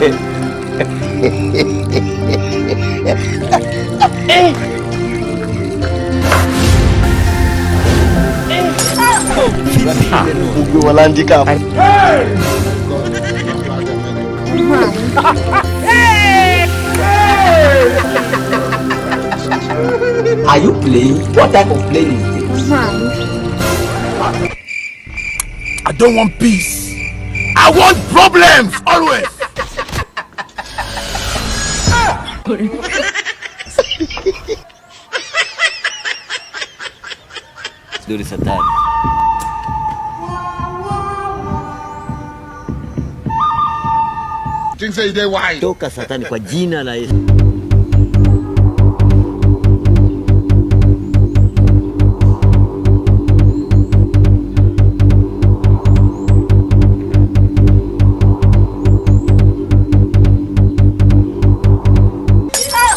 Are you playing? What type of playing is this? I don't want peace. I want problems always. Let's do this attack. Toka satani kwa jina la Yesu.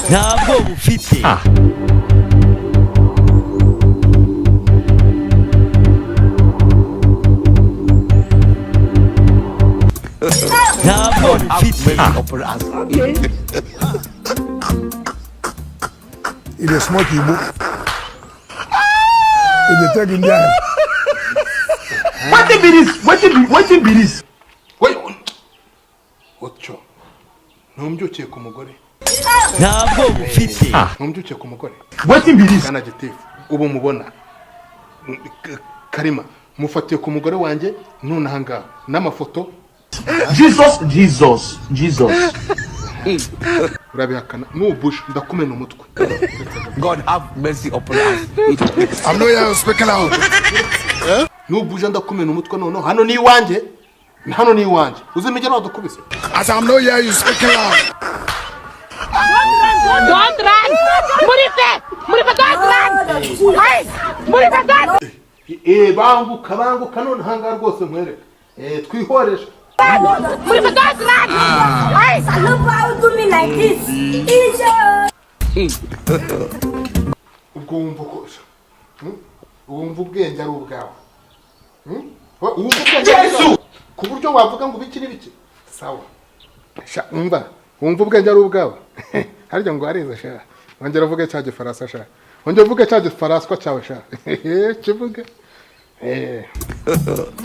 Ntabwo ufite. Ntabwo ufite. Il est smoky book. Il est taking down. What be this? What be this? Wait. Ocho. Ntumbyukiye ku mugore. Ntabwo ufite. Ntumbyukiye ku mugore. What be this? Kana gedeon. Ubu mubona. Karima, mufatiye ku mugore wanje none hanga n'amafoto. Jesus. Urabihakana nubush ndakumena umutwe. God have mercy upon us. I'm no here speaking out. Nubush ndakumena umutwe none hano ni iwanje. Hano ni iwanje. Uzimegera wadukubise. As I'm no here you speaking out. Don't run! Murife, don't run! Hey! Murife, banguka none hanga rwose nkwereka. Twihoresha. Murife, don't run! Hey! How do me like this? Ubwo wumva ko wumva ubwenge ari ubwawe. Wumva ubwenge ku buryo wavuga ngo biki n'ibiki. Sawa. Sha umva ubwenge ari ubwawe. Harya ngo areza sha. Wongera uvuge cya gifaransa sha. Wongera uvuge cya gifaransa cyawe sha. Kivuge.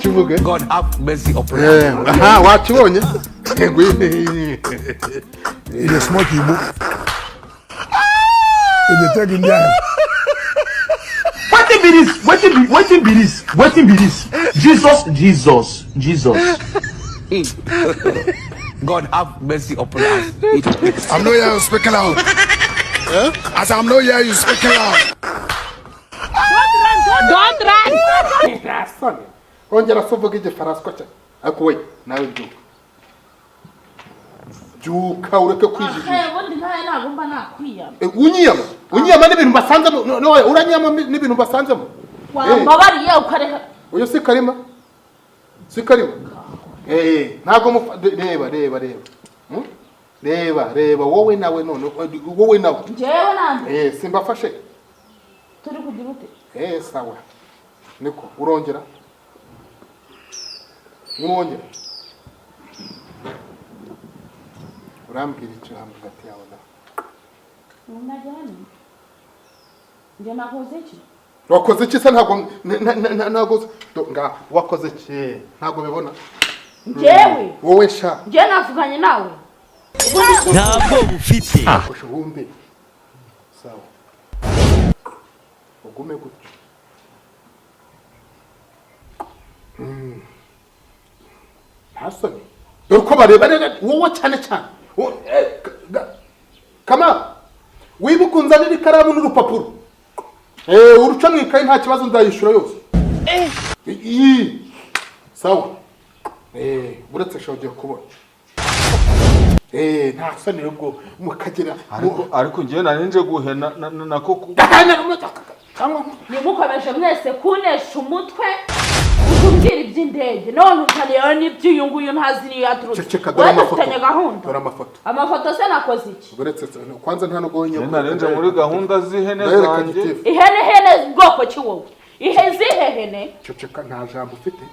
Kivuge. God have mercy upon us. Aha, wakibonye? Il est smoky book. Il est taking down. What be this? Jesus. God have mercy upon us. I'm no here speaking out. As I'm no here you speaking out. don't run! Wongera uvuge igifaransa cyawe. Akuwe nawe byuka. Byuka ureke kwijijisha. Ubundi ntaye nagomba nakwiyama. Unyiyama n'ibintu basanzemo. Noye uranyama n'ibintu basanzemo. Wambabariye ukareka. Uyo si Karima. Ntago reba wowe nawe none wowe nawe. Jewe nande. Simbafashe. Turi kugira ute? Sawa. Niko urongera. Urambwira icyo hamwe hagati yawe na. Unajani? Ndio nakoze iki? Wakoze iki se ntago nga wakoze iki ntago bibona. Jewe. Wowe sha. Je navuganye nawe. Ntabwo ufite. Ushubumbe. Sawa. Ugume gutyo. Hasani. Uko bareba wowe cyane. Kama wibukunzanira ikaramu n'urupapuro. Uruca mwikaye nta kibazo ndayishura yose. Sawa. Buretse shoje kubona. Nta sani ubwo mukagera ariko ngiye narinje guhena nako nimukomeje mwese kunesha umutwe ukumbwira iby'indege none utaniyeho n'iby'uyunguyu ntazi niyo yaturutse watanye gahunda amafoto se nakoze iki buretse kwanza nta no gonya narinje muri gahunda z'ihene zanjye ihene bwoko ki wowe iheze ihene ceceka nta jambo ufite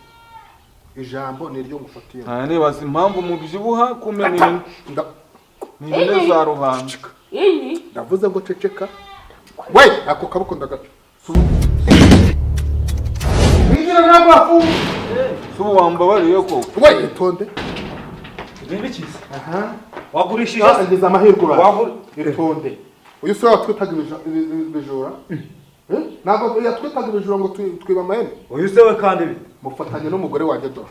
ijambo ni ryo ngufatiye nibaza impamvu mubyibuha kumenya ni za rubanda ndavuze ngo ceceka we ako kaboko ndagaca winjira ntabwo wafunga subu wambabariye ko we itonde Nibikiza. aha Wagurishije ngeze amahirwe itonde uyu se watwitaga ibijura ntabwo yatwitaga ibijura ngo twiba amahene uyu se we kandi mufatanye n'umugore wanjye dore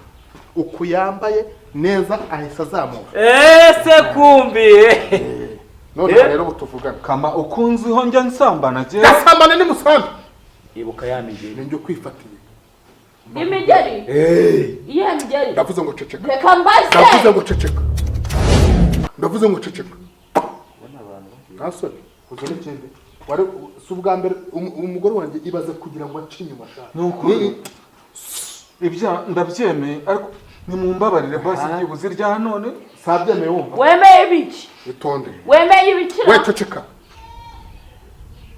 uku yambaye neza ahise azamuka se kumbi none rero butuvugana kama ukunziho njya nsambana je gasambane ni musambi ibuka yamigeye ninjye kwifatiye imigeri iya migeri ndavuze ngo ceceka reka mbaze ndavuze ngo ceceka ndavuze ngo ceceka nasore uzo n'ikindi wari subwa mbere umugore wanjye ibaze kugira ngo ace inyuma nuko ibya ndabyemeye ariko nimumbabarire basi byibuze rya none sabyemeye wumva wemeye ibiki itonde wemeye ibiki we ceceka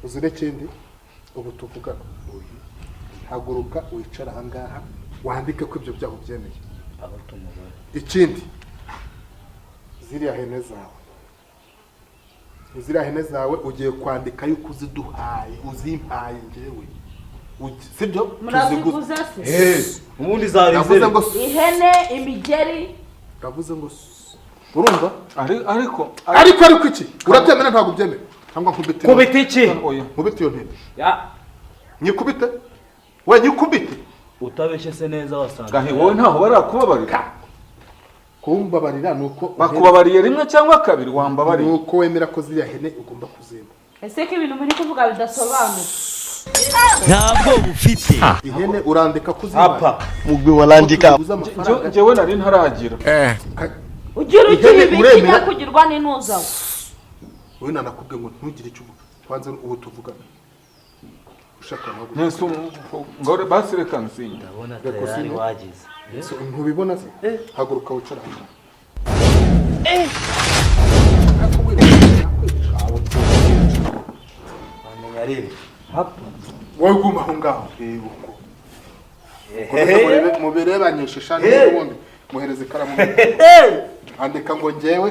uzo n'ikindi ubu tuvugana haguruka wicara aha ngaha wandike ko ibyo byaho byemeye ikindi ziriya hene zawe ugiye kwandika yuko uziduhaye uzimpaye njyewe sibyo muraziguza se ubundi zarizere ndavuze ngo ihene imigeri ndavuze ngo urumva ariko iki urabyemera ntabwo ubyemera cyangwa nkubite kubita iki nkubite iyo ntebe nyikubite we nyikubite utabeshe se neza wasanga gahe wowe ntaho barakubabarira kumbabarira nuko bakubabariye rimwe cyangwa kabiri wambabariye nuko wemera ko ziriya hene ugomba kuzimba ese ko ibintu muri kuvuga bidasobanutse ntabwo bufite ihene urandika kuzimba mugwi warandika njyewe nari ntaragira ugira ukiri bijya kugirwa n'intuza we nanakubwiye ngo ntugire icyo uvuga kwanza ubu tuvugana ushaka nawe nese ngore basi reka nsinda ndabona tayari wagize ntubibona se haguruka wicara hano wowe guma aho ngaho mubirebanyishe shani n'ubundi muhereze ikaramu andika ngo njyewe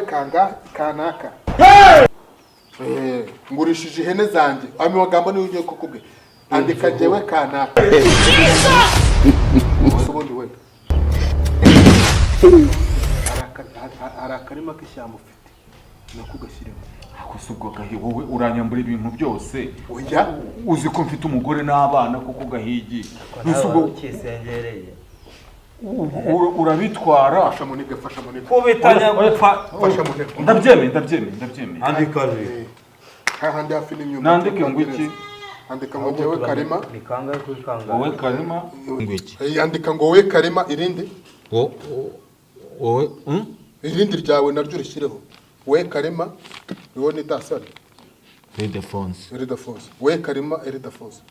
kanaka ngurishije ihene zanjye ami magambo niyo ugiye kukubwe andika njyewe kanaka ubundi we hari akarima k'ishyamba ufite nakugashyiremo kusubwo gahi wowe uranyambura ibintu byose oya uzi ko mfite umugore n'abana kuko gahigi nusubwo ukisengereye urabitwara fasha munige kubitanya gupfa ndabyemeye andika hahandi hafi n'inyuma nandike ngo iki andika ngo njyewe karima ni kangahe kuri kangahe wowe karima ngwiki andika ngo wowe karima irindi wowe irindi ryawe naryo rishyireho wowe karima wowe ni dasari Eridafonse wowe karima Eridafonse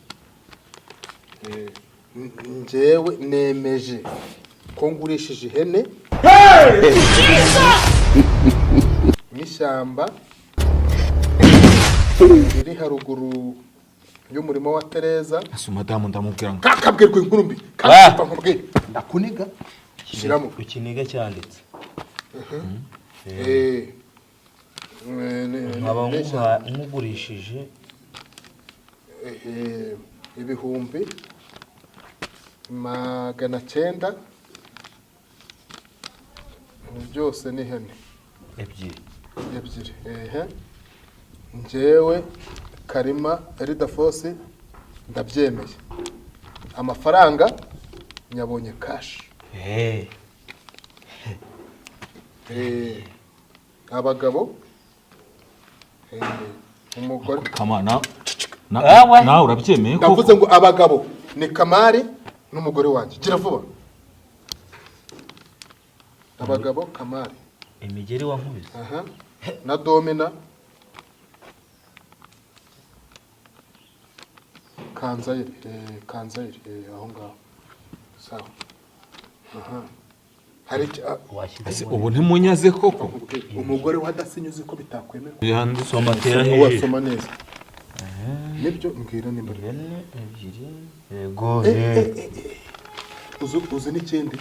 njyewe nemeje ko ngurishije ihene n'ishyamba riri haruguru y'umurimo wa Tereza ase madamu ndamubwira ngo kakabwirwa inkuru mbi kakapa nkubwira ndakuniga shyiramo ukiniga cyanditse nkaba nkugurishije ibihumbi 900 byose ni ihene ebyiri njyewe karima Eridafonse ndabyemeye amafaranga nyabonye cash abagabo umugore kamana nawe urabyemeye ko ndavuze ngo abagabo ni Kamari n'umugore wanjye gira vuba abagabo Kamari imigeri wankubise na Domina Kanzayire aho ngaho sawa hari ubu ntimunyaze koko umugore wadasinyuze ko bitakwemera soma tera hejuru wasoma neza nibyo mbwira nimba ebyiri yego uzi n'ikindi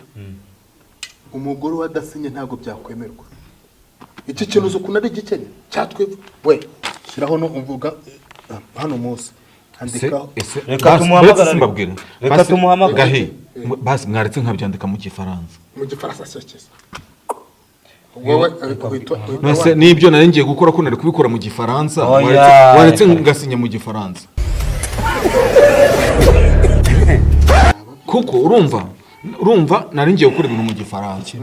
umugore wadasinye ntago byakwemerwa. Iki kintu uzi ukuntu ari igikenya cyatwe we shiraho no umvuga hano munsi andika reka tumuhamagara reka tumuhamagara basi mwaretse nkabyandika mu gifaransa cyose wowe nase nibyo nari ngiye gukora ko nari kubikora mu gifaransa waretse ngasinya mu gifaransa kuko urumva nari ngiye gukora ibintu mu gifaransa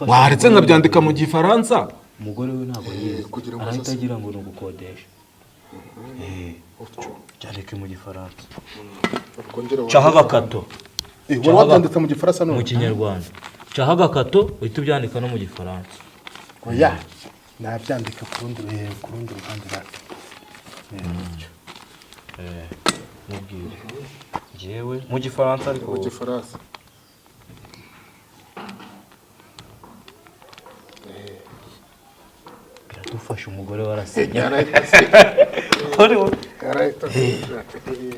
waretse nkabyandika mu gifaransa umugore we ntabwo yize arahita agira ngo ni ugukodesha cyandike mu gifaransa caha agakato wari wabyanditse mu gifaransa none mu kinyarwanda caha agakato uhita ubyandika no mu gifaransa oya nabyandika ku rundi ruhande rake mubwire jewe mu gifaransa ariko mu gifaransa dufashe umugore warasinya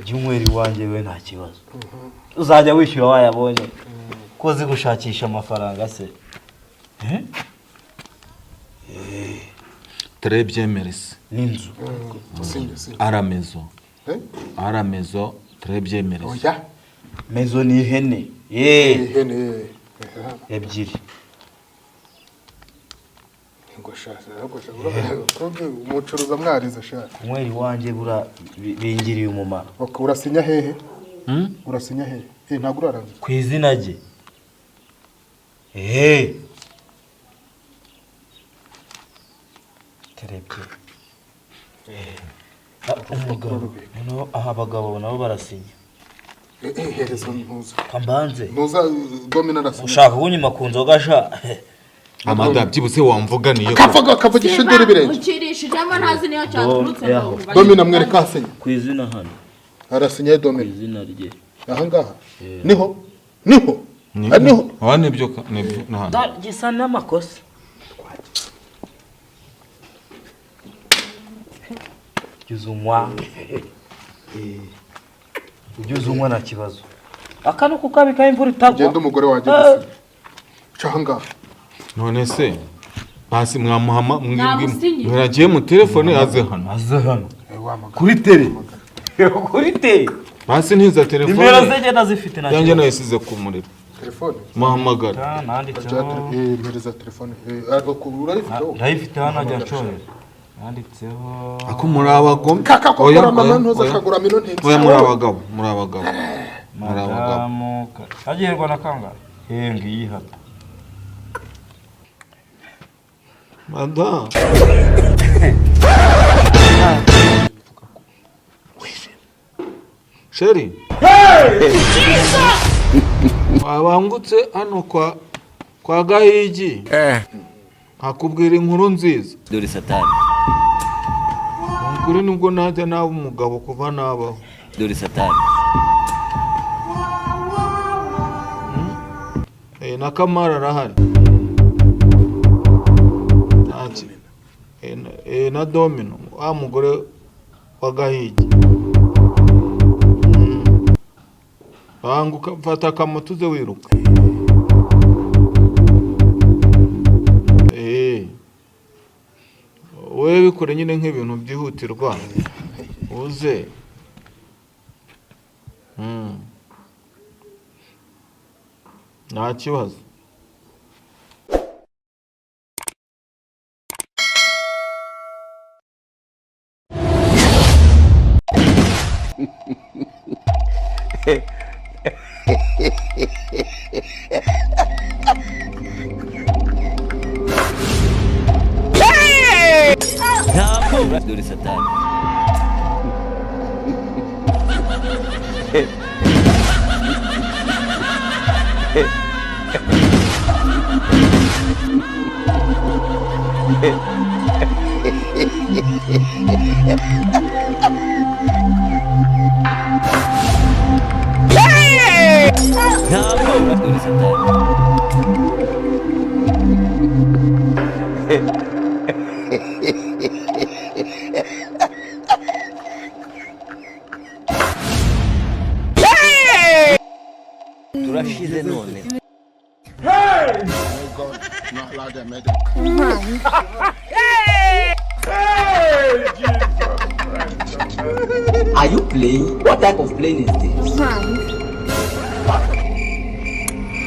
Jumweri wanjye we nta kibazo uzajya wishyura wayabonye ko uzi gushakisha amafaranga se très bien merci n'inzu à la maison très bien merci oya maison ni ihene ebyiri umucuruza mwariza shaka umweri wanjye bingiriye umumaro urasinya hehe urasinya hehe ntabwo urarangiza ku izina rye terebye umugabo aha abagabo nabo barasinya herezo ntuza kambanze ntuza domina arasinya ushaka kunyuma ku nzoga sha amada byibutse wamvuga niyo kavugisha induru birenze ukirishijemo ntazi niyo cyaturutse domina mwereka asinya ku izina hano arasinya domina ku izina rye aha ngaha niho aba nibyo n'ahandi gisa n'amakosa ugize umwa nta kibazo akano kukabika imvura itagwa genda umugore wanjye gusa caha ngaha none se basi mwamuhama mwiragiye mu telefone aze hano kuri tele basi ntiza telefone nimero zigenda zifite nacyo yanjye nayisize ku muriro telefone muhamagara nanditseho mpereza telefone ndayifite hano ajya nshorera nanditseho ako muri abagome oya mama ntuza kagura mino ntetse oya muri abagabo agiherwa na kanga henga yihata madam Sheri wabangutse hano kwa Gahigi hakubwira inkuru nziza dore satani kuri nubwo najya nawe umugabo kuva nabaho dore satani na Kamara arahari na Domino wa mugore wa Gahigi banguka mfata akamoto uze wiruka wewe bikore nyine nk'ibintu byihutirwa uze nta kibazo dore satani dore satani turashize none Not allowed that, man. Are you playing? What type of playing is this?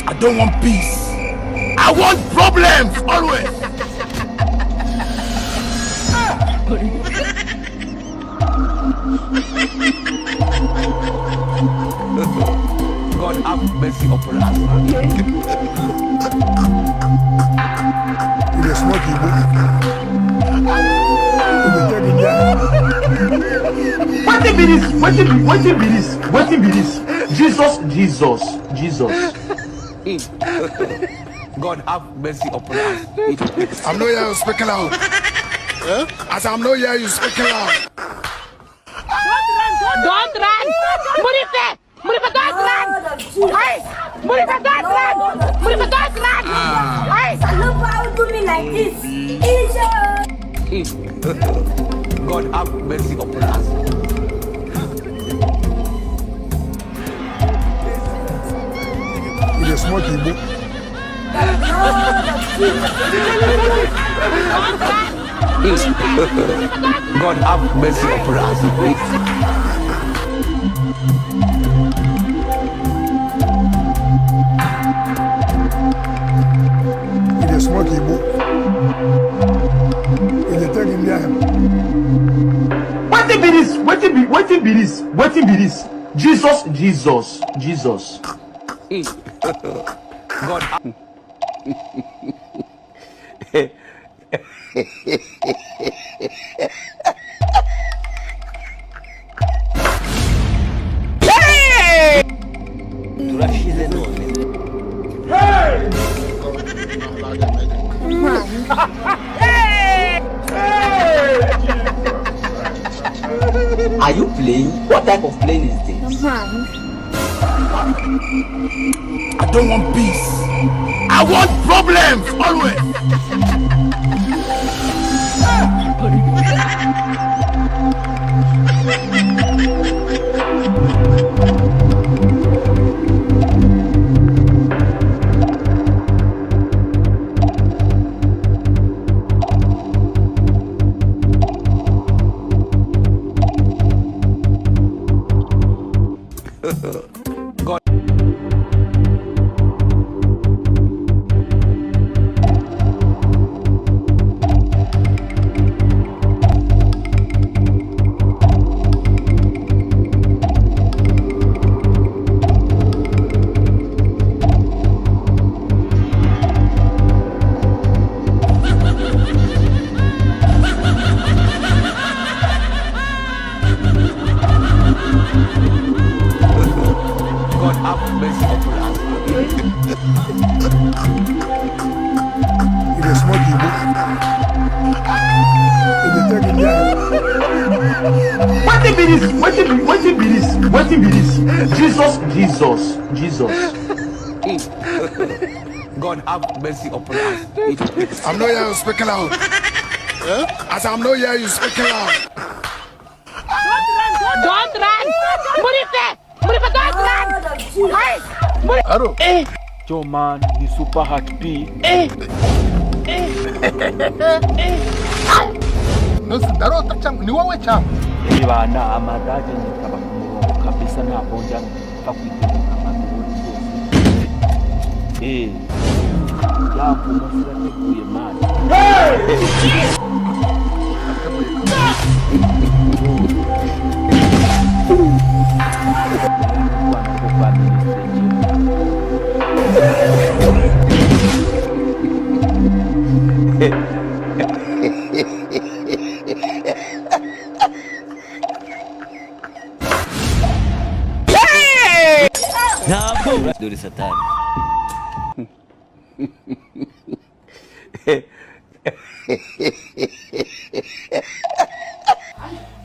I don't want peace. I want problems always. God have mercy upon us. It is smoky, What be this? What be this? What be this? Jesus. God have mercy upon us. I'm no here you speaking out. As I'm no here you speaking out. Don't run! Murife, don't run! Hey! Murife, don't run! Murife, don't run! Hey! Look how you do me like this. God have mercy upon us. It is smoky, boy. God have mercy upon us. It is smoky, boy. It is taking me out. What be this? Jesus. God have turashize none. Are you playing? What type of playing is this? I don't want peace. I want problems always. God. God have mercy upon us. It is smoky, boy. It is taking me out. What be this? Jesus. God have mercy upon us. I'm no here you speaking out. As I'm no here you speaking out. Don't run! Murife, don't run! Hey! Aro. Yo man, ni super hot P. Ndarota cyangwa ni wowe cyangwa Ibana amadaje nitaba ku murongo kabisa ntabwo njya kwitegereza amaduru yose. Yapo musirateguye man. Duri satani.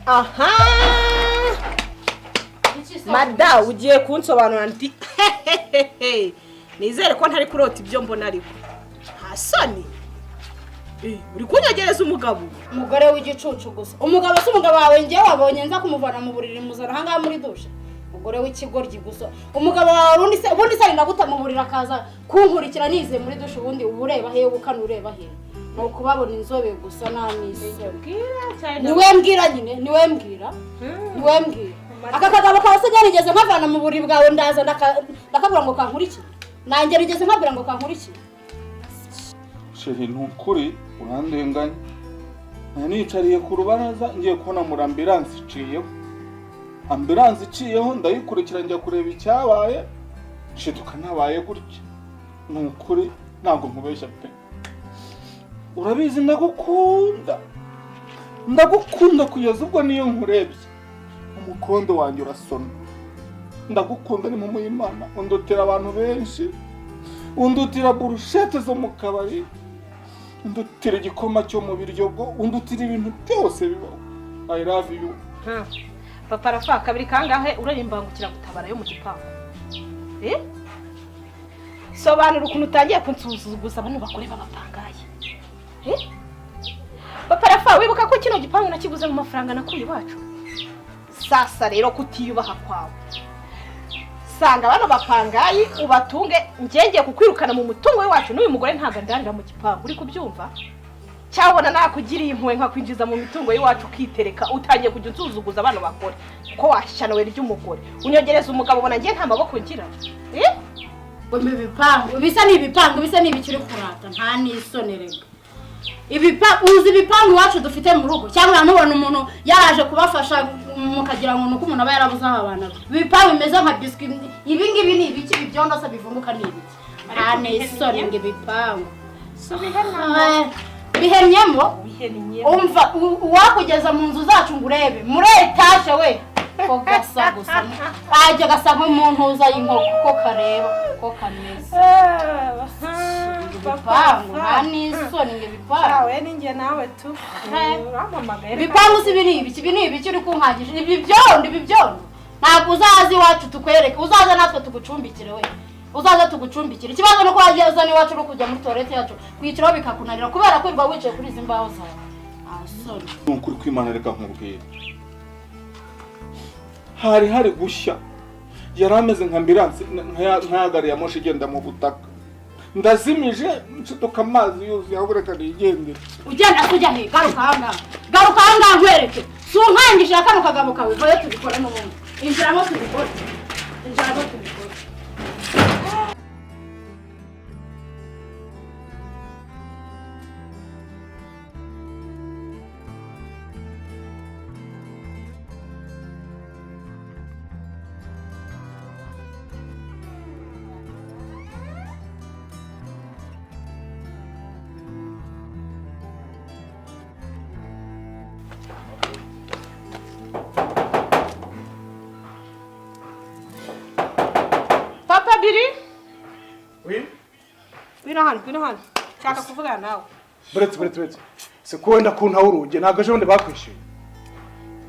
Aha! Mada ugiye kunsobanura nti nizere ko ntari kurota ibyo mbona ariko hasoni uri kunyegereza umugabo umugore w'igicucu gusa umugabo si umugabo wawe ngewe wabonye nza kumuvana mu buriri muzana ahangaha muri dushe umugore w'ikigoryi gusa umugabo wawe ubundi se ndaguta mu burira akaza kunkurikira nize muri dushe ubundi ubureba he ubukana ureba he no kubabona inzobe gusa n'amisi niwe mbwira nyine niwe mbwira aka kagabo kawe se nigeze nkavana mu buriri bwawe ndaza ndakabura ngo kankurikire nanjye nigeze nkabura ngo kankurikire sheri ntukuri urandenganya nicariye ku rubaraza ngiye kubona muri ambulance iciyeho ndayikurikira njya kureba icyabaye shiduka nabaye gutya nukuri ntabwo nkubeshya pe urabizi ndagukunda kugeza ubwo niyo nkurebye umukondo wanjye urasona ndagukunda ni mu Imana undutira abantu benshi undutira burushete zo mu kabari undutira igikoma cyo mu biryo bwo undutira ibintu byose bibaho I love you papa Rafa kabiri kangahe urarimbangukira gutabara yo mu gipangu sobanura ukuntu utangiye kunsuzuguza abantu bakore babapangaye papa Rafa wibuka ko kino gipangu nakiguze mu mafaranga nakuye iwacu sasa rero kutiyubaha kwawe sanga bano bapangayi ubatunge ngenge kukwirukana mu mutungo wacu n'uyu mugore ntaga ndangira mu gipangu uri kubyumva cyabona nakugiriye impuwe nka kwinjiza mu mitungo yiwacu ukitereka utangiye kujya unsuzuguza abantu bakore ko washanawe ry'umugore unyogereza umugabo bona ngiye nta maboko ngira Wembe bipangu bisa n'ibikiri kurata nta nisonerega uzi ibipangu wacu dufite mu rugo cyangwa nubona umuntu yaraje kubafasha mukagira ngo nuko umuntu aba yarabuze abana ibipangu bimeze nka biscuit ibingibi ni ibiki bibyondo se bivunguka ni ibiki nta nisonerega ibipangu bihennyemo umva uwakugeza mu nzu zacu ngo urebe muri etage we ko gasa gusa ajya gasa nk'umuntu uza y'inkoko ko kareba ko kameze bipangu nta n'isoni ngo bipangu we ninjye nawe tu bipangu si ibi ni ibiki uri kunkangisha ibi byondo ntabwo uzaza iwacu tukwereke uzaza natwe tugucumbikire we uzaza tugucumbikire ikibazo nuko wagiye uzana iwacu no kujya muri toilette yacu kwiciraho bikakunanira kubera ko irwa wicaye kuri izi mbaho zawe asoni nukuri kwimana reka nkubwire hari gushya yari ameze nka ambulance nkayagariye amoshi igenda mu butaka ndazimije nshiduka amazi yuzuye aho reka nigendere ugenda kujya he garuka hanga nkwereke si unkangije kano kagabo kawe vayo tubikora n'ubundi injiramo tubikora Bino hano. Shaka kuvugana nawe. Buretse. Se ko wenda kunta uruge ntago ejo bundi bakwishyuye.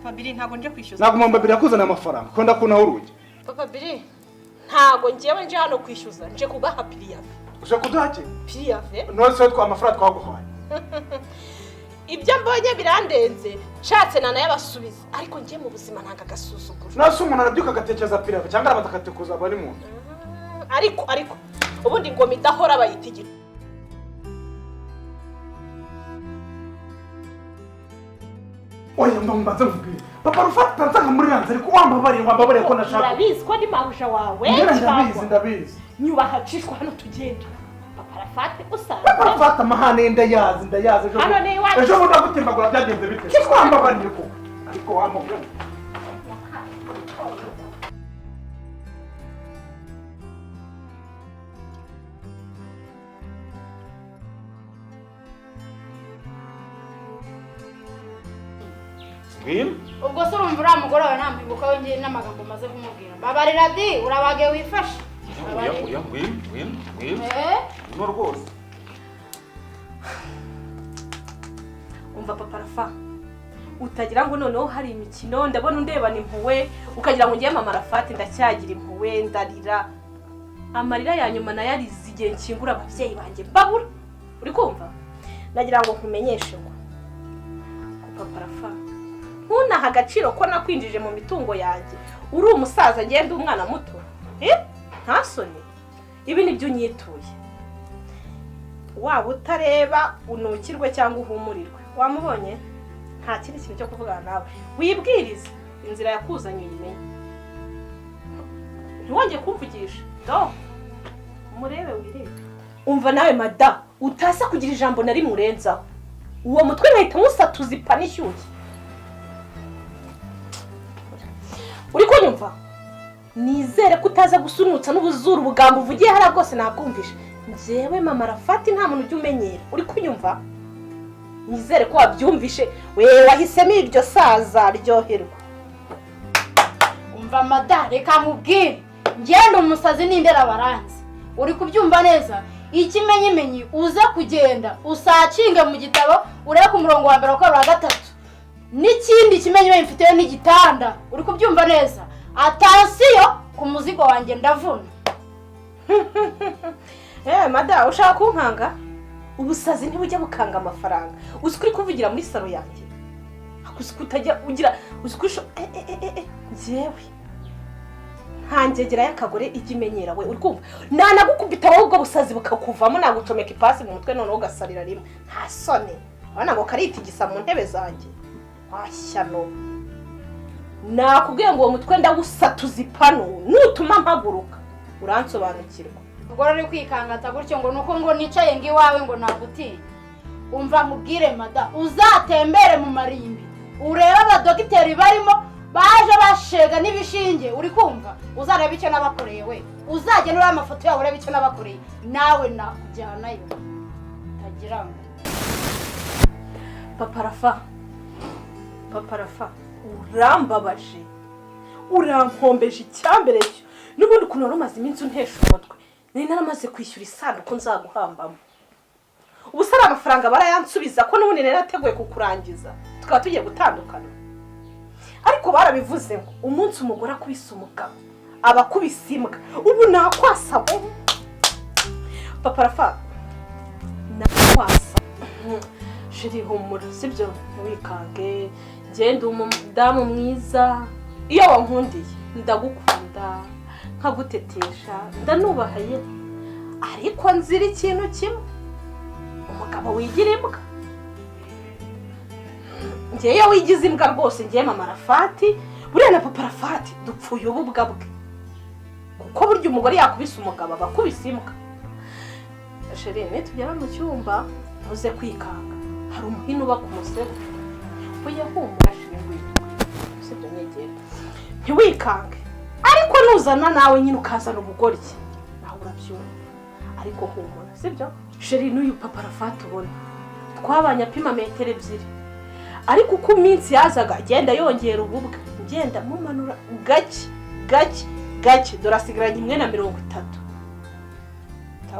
Papa Biri ntago nje kwishyuza. Ntago mamba Biri yakuzana amafaranga ko nda kunta uruge. Papa Biri ntago ngiye nje hano kwishyuza nje kubaha Piriave. Uje kudake? Piriave. Nose twa amafaranga twaguhaye. Ibyo mbonye birandenze nshatse nana yabasubiza ariko ngiye mu buzima ntanga gasuzuguro. Nase umuntu arabyuka gatekereza Piriave cyangwa abatakatekuza bari mu. Ariko ubundi ngo midahora bayitigira. Oya mbanza mvuge. Papa rufata nsanga muri ranze ariko wambabariye ko nashaka. Urabizi ko ndi mahusha wawe. Ndabizi. Nyuba hacishwa hano tugenda. Papa rafate usanga. Papa rafata amahane ndayazi ejo. Hano ni iwacu. Ejo bundi agutimbagura byagenze bite? Wambabariye ko. Ariko wamubwira. ubwo se urumva uriya mugore wawe ntambibuka wongeye n'amagambo maze kumubwira babarira di urabage wifashe no rwose umva papa Rafa utagira ngo noneho hari imikino ndabona undebana impuwe ukagira ngo ngiye mama Rafati ndacyagira impuwe ndarira amarira ya nyuma nayarize igihe nkingura abavyeyi banjye babura uri kumva ndagira ngo nkumenyeshe ngo papa Rafa ntunaha agaciro ko nakwinjije mu mitungo yanjye uri umusaza ngende umwana muto nta soni ibi nibyo unyituye waba utareba unukirwe cyangwa uhumurirwe wamubonye nta kindi kintu cyo kuvugana nawe wibwiriza inzira yakuzanye uyimenye ntiwongeye kumvugisha do murebe wirebe umva nawe mada utasa kugira ijambo nari murenzaho uwo mutwe nahita musatuza ipana ishyushye uri kunyumva nizere ko utaza gusunutsa n'ubuzuru ubugambo uvugiye hariya bwose nabwumvishe njyewe mama Rafati nta muntu ujya umenyera uri kunyumva nizere ko wabyumvishe wewe wahisemo iryo saza ryoherwa umva mada reka nkubwire ngende umusazi n'indera baranze uri kubyumva neza ikimenyimenyi uza kugenda usacinge mu gitabo urebe ku murongo wa mbere wa gatatu n'ikindi kimenyimenyi mfiteyo n'igitanda uri kubyumva neza atansiyo ku muzigo wanjye ndavuna mada ushaka kunkanga ubusazi ntibujya bukanga amafaranga uzi ko uri kuvugira muri salo yanjye uzi ko utajya ugira uzi ko njyewe ntanjegera y'akagore ijya imenyera we uri kumva nanagukubita wowe ubwo busazi bukakuvamo nagucomeka ipasi mu mutwe noneho ugasarira rimwe nta soni urabona ngo karitigisa mu ntebe zanjye washyano nakubwiye ngo uwo mutwe ndawusatuza ipanu nutuma mpaguruka uransobanukirwa ubwo rero kwikangata gutyo ngo nuko ngo nicaye ngo iwawe ngo nagutinya umva mubwire mada uzatembere mu marimbi urebe abadogiteri barimo baje bashega n'ibishinge uri kumva uzareba icyo nabakoreye we uzajya nura amafoto yawe urebe icyo nabakoreye nawe nakujyanayo tagira ngo papa Rafa urambabaje urankombeje icyambere cyo n'ubundi ukuntu wari umaze iminsi untesha umutwe nari naramaze kwishyura isanduku nzaguhambamo ubu se ari amafaranga barayansubiza ko n'ubundi nari nateguye kukurangiza tukaba tugiye gutandukana ariko barabivuze ngo umunsi umugore akubise umugabo aba akubise imbwa ubu nakwasa papa Rafa nakwasa shiri humura sibyo ntiwikange ngende umudamu mwiza iyo wankundiye ndagukunda nkagutetesha ndanubahaye ariko nzira ikintu kimwe umugabo wigira imbwa ngewe iyo wigize imbwa rwose ngewe mama Rafati buriya na papa Rafati dupfuye ububwa bwe kuko burya umugore yakubise umugabo aba akubise imbwa sheri nitugera mu cyumba ntuze kwikanga hari umuhini uba ku musego uya humura sheri ngwitwe sibyo nyegera ntiwikange ariko nuzana nawe nyine ukazana ubugoryi nawe urabyumva ariko humura sibyo sheri n'uyu papa Rafati ubona twabanye apima metero 2 ariko uko iminsi yazaga agenda yongera ububwa ngenda mumanura gake dorasigaranye 130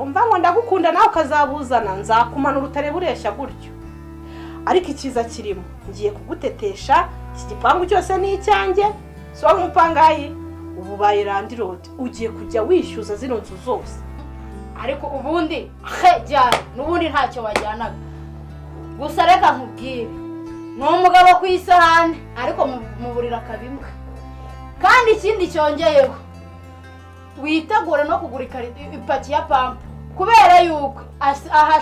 umva ngo ndagukunda nawe ukazabuzana nzakumanura utareba ureshya gutyo ariko ikiza kirimo ngiye kugutetesha iki gipangu cyose ni icyanjye so wari umupangayi ubu bayirandi road ugiye kujya wishyuza zino nzu zose ariko ubundi jyana n'ubundi ntacyo wajyanaga gusa reka nkubwire ni umugabo ku isahani ariko mu burira akabimbwa kandi ikindi cyongeyeho witegura no kugura ipaki ya pampa kubera yuko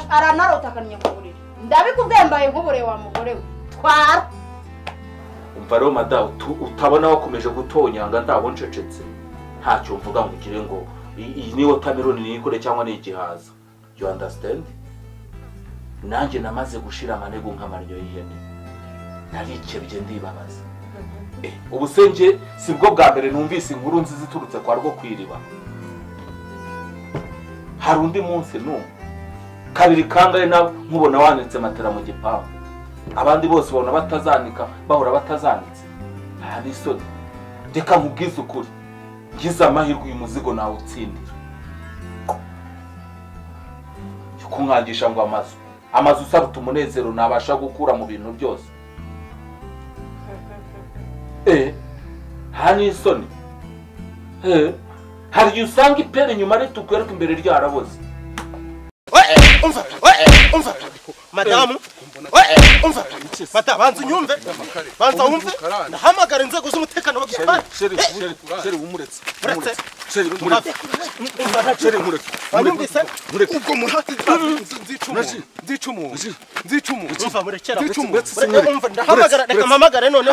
aranarota akanya ku buriri ndabikubwiye mbaye nk'ubure wa mugore we twara umva rero mada utabona wakomeje gutonyanga ndabo ncecetse ntacyo mvuga ngo ugire ngo iyi ni watermelon ni ikore cyangwa ni igihaza you understand nanjye namaze gushira amanego nk'amaryo y'ihene narikebye ndibabaza ubu senje sibwo bwa mbere numvise inkuru nziza iturutse kwa rwo kwiriba hari undi munsi no kabiri kangaye na nkubona wanitse matera mu gipangu abandi bose babona batazanika bahora batazanitse nta nisoni reka nkubwize ukuri ngize amahirwe uyu muzigo nawe utsindira kunkangisha ngo amazu usaruta umunezero nabasha gukura mu bintu byose nta n'isoni hari igihe usanga ipera inyuma ritukwereka imbere ryaraboze umva madamu umva mata banza unyumve banza wumve ndahamagara inzego z'umutekano bagufata sheri umuretse sheri mureke ubwo muhati nzicumu umva murekera umva ndahamagara reka mpamagare none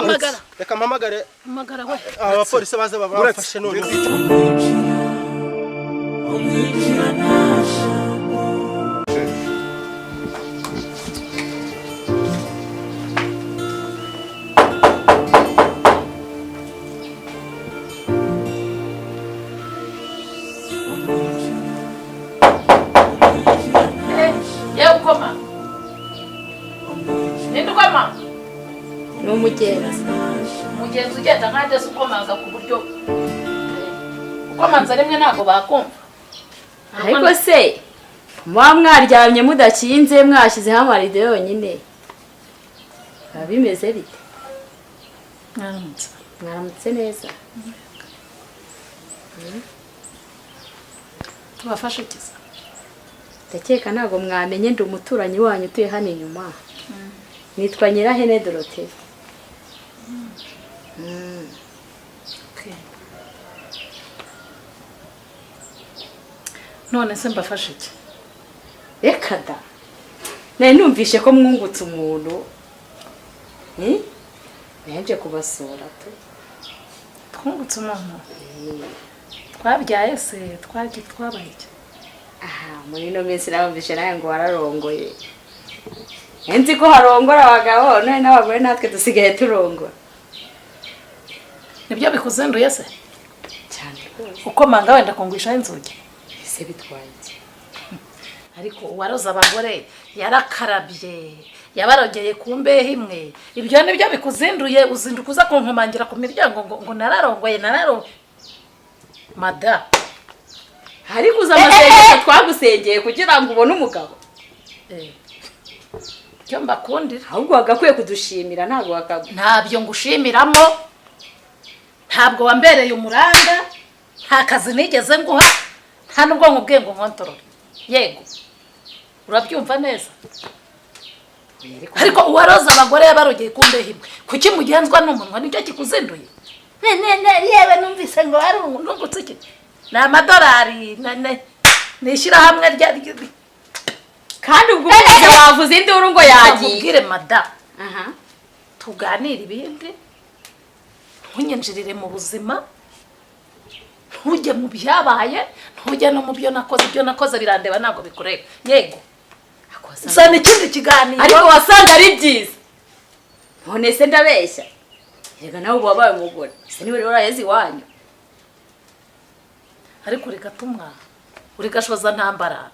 reka mpamagare we abapolisi baze babafashe none ni umugenzi ugenda nkajya se ukomanza ku buryo ukomanza rimwe ntabwo bakumva ariko se muba mwaryamye mudakinze mwashyizeho amarido yonyine biba bimeze bite mwaramutse neza tubafashe kiza ndakeka ntabwo mwamenye ndi umuturanyi wanyu utuye hano inyuma nitwa Nyirahene Dorothée none se mbafashe iki reka da nari numvishe ko mwungutse umuntu yaje kubasura tu twungutse umuntu twabyaye se twabaye iki muri ino minsi narumvishe nawe ngo wararongoye nzi ko harongora abagabo none n'abagore natwe dusigaye turongora nibyo bikuzenduye se cyane rwose uko manga wenda kungwishaho inzugi ese bitwaye iki ariko uwaroza abagore yarakarabye yabarogeye ku mbeho imwe ibyo nibyo bikuzinduye uzinduka uza kunkomangira ku miryango ngo nararongoye mada hari kuza amasengesho twagusengeye kugira ngo ubone umugabo cyo mbakundira ahubwo wagakwiye kudushimira ntabyo ngushimiramo ntabwo wambereye umuranga nta kazi nigeze nguha nta nubwo nkubwiye ngo nkontorore yego urabyumva neza ariko uwaroza abagore yabarogeye ku mbeho imwe kuki mugenzwa n'umunwa nicyo kikuzinduye yewe numvise ngo hari nungutse iki ni amadolari nishyirahamwe kandi ubwo uvuze wavuze induru ngo yagiye ubwire mada tuganire ibindi ntunyinjirire mu buzima ntujye mu byabaye ntujye no mu byo nakoze ibyo nakoze birandeba ntabwo bikureba yego zana ikindi kiganiro ariko wasanga ari byiza none se ndabeshya reka nawe ubu wabaye umugore se niwe rero uraheze iwanyu ariko urigatumwa urigashoza ntambara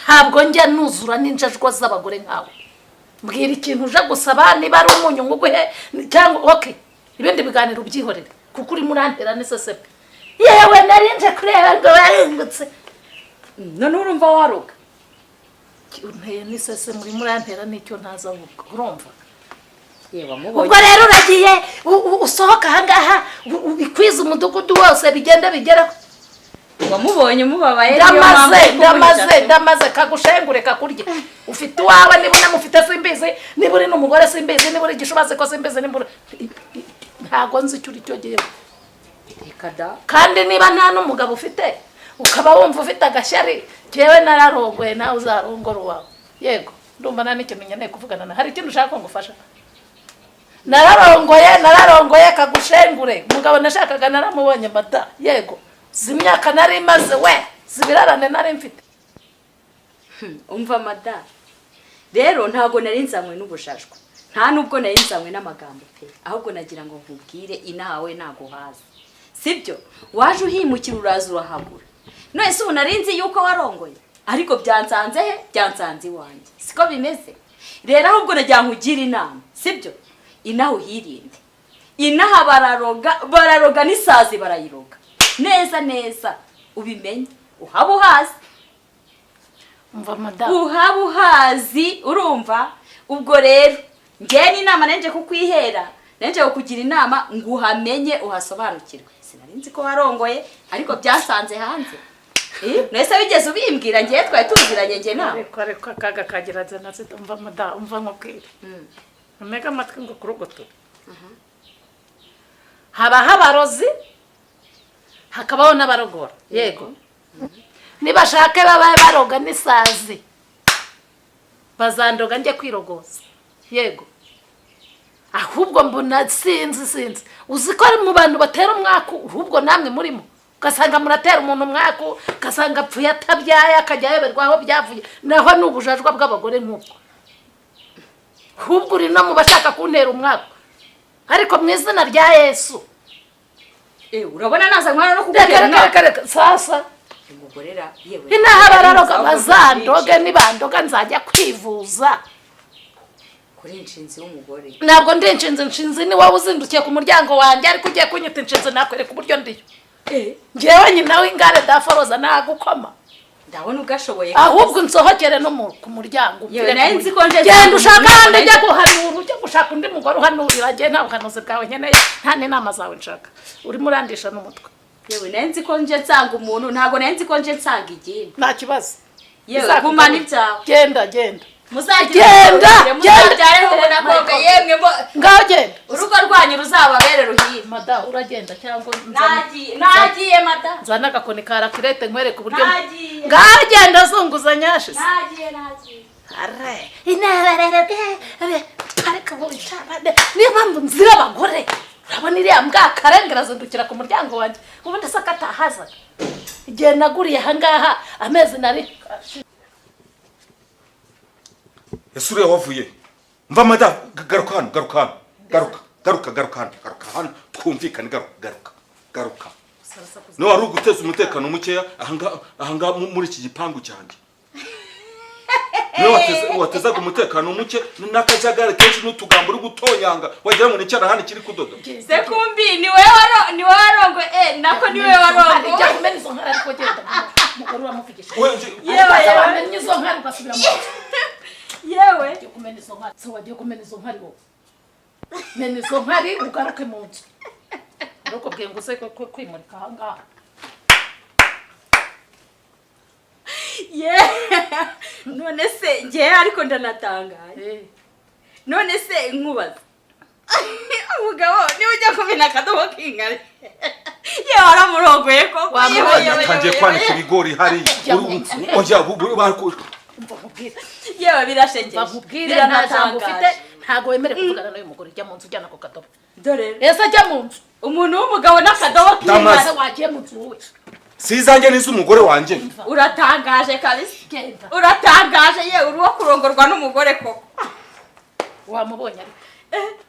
ntabwo njya nuzura n'injajwa z'abagore nkawe mbwira ikintu uje gusaba niba ari umunyu nguguhe cyangwa ibindi biganiro ubyihorere kuko uri murantera n'iseseme yewe narinje kureba ngo barengutse none urumva waruga unteye n'iseseme uri murantera n'icyo ntaza urumva ubwo rero uragiye usohoka ahangaha ubikwiza umudugudu wose bigenda bigeraho wamubonye umubabaye ndamaze kagushengure kakurya ufite uwawe niba unamufite simbizi niba uri n'umugore simbizi niba uri igishubazi ko simbizi niba ntago nzi icyo uri cyo gihe kandi niba nta n'umugabo ufite ukaba wumva ufite agashyari jewe nararongoye nawe uzarongora uwawe yego ndumva nta n'ikintu nkeneye kuvugana na hari ikintu ushaka ko ngufasha nararongoye kagushengure umugabo nashakaga naramubonye mada yego zimyaka nari maze we zibirarane nari mfite umva mada rero ntago nari nzanywe n'ubushashwa nta nubwo nari nzanywe n'amagambo pe ahubwo nagira ngo nkubwire inahawe ntago hazi sibyo waje uhimukira uraza urahagura none se ubu nari nzi yuko warongoye ariko byansanze he byansanze iwanjye siko bimeze rero ahubwo nagira nkugire inama sibyo inaha uhirinde inaha bararoga n'isazi barayiroga neza ubimenye uhaba uhazi umva madamu uhaba uhazi urumva ubwo rero njye inama nanje kukwihera nanje kukugira inama ngo uhamenye uhasobanukirwe sinari nzi ko warongoye ariko byasanze hanze Nese bigeze ubimbwira ngiye twari tuziranye nge nawe. Ariko akaga kageraza nazi umva mada umva nkubwire. Umega amatwi ngo kurugoto. Haba habarozi hakabaho n'abarogora. Yego. Nibashake babaye baroga n'isazi. Bazandoga nje kwirogoza. Yego. Ahubwo mbona sinzi. Uziko ari mu bantu batera umwaku ahubwo namwe murimo. Gasanga muratera umuntu umwaku, gasanga apfuye atabyaye akajya yeberwaho byavuye. Naho n'ubujajwa bw'abagore nk'uko. Ahubwo uri no mu bashaka kuntera umwaku. Ariko mu izina rya Yesu. Urabona naza nkwana no kugutera sasa. Umugorera yewe. Inaha bararoga bazandoge nibandoga nzajya kwivuza. Kuri inshinzi w'umugore. Ntabwo ndi inshinzi ni wowe uzindukiye ku muryango wanjye ariko ugiye kunyita inshinzi nakwereka uburyo ndiyo. Ngewe nyina w'ingare daforoza nagukoma. Ndabona ugashoboye. Ahubwo nsohokere no ku muryango. Yewe nanzi ko nje. Genda ushaka handi njya guhanura ujya gushaka undi mugore uhanurira nge nta buhanuzi bwawe nkeneye nta n'inama zawe nshaka. Uri murandisha n'umutwe. Yewe nanzi ko nje nsanga umuntu ntago nanzi ko nje nsanga igini. Nta kibazo. Yewe gumana ibyawe. Genda. Muzagenda ubona ko yemwe ngaho genda urugo rwanyu ruzababere ruhire. Mada uragenda cyangwa nagiye mada nzana agakoni karakirete nkwereka uburyo ngaho genda zunguzanyashe. Nagiye are inabarere pareka bo cyabade niyo mpamvu nzira abagore urabona iriya mbwa karengera zindukira ku muryango wanjye ubundi sakata haza igihe naguriye hangaha amezi nari Yasuriye wavuye. Mva mada garuka hano twumvikane garuka. No wari uguteza umutekano mukeya ahanga muri iki gipangu cyanjye. No watezaga umutekano muke n'akajagare kenshi n'utugambo uri gutonyanga wagira ngo nicara hano kiri kudoda. Se kumbi ni wewe warongo nako ni wewe warongo. Ijya kumena izo nkara ariko genda mugore wamuvugisha. Yewe nizo nkara ugasubira mu yewe kumena izo nkari so wagiye kumena izo nkari wowe mena izo nkari ugaruke mu nzu nuko bwengo se ko kwimurika hangaha none se ngiye ariko ndanatangaye none se nkubaza umugabo ni ujya kumena akadobo k'ingari yewe aramurongoye ko yatangiye kwanika ibigori hari ujya yewe birashengeje bakubwire nta jambo ufite ntago wemere kuvugana n'uyu mugore ujya mu nzu ujyana ku kadobo dore ese ajya mu nzu umuntu w'umugabo n'akadobo k'ingari wagiye mu nzu wowe sizanjye nizo umugore wanjye uratangaje kabisa uratangaje yewe uri wo kurongorwa n'umugore koko wamubonye ariko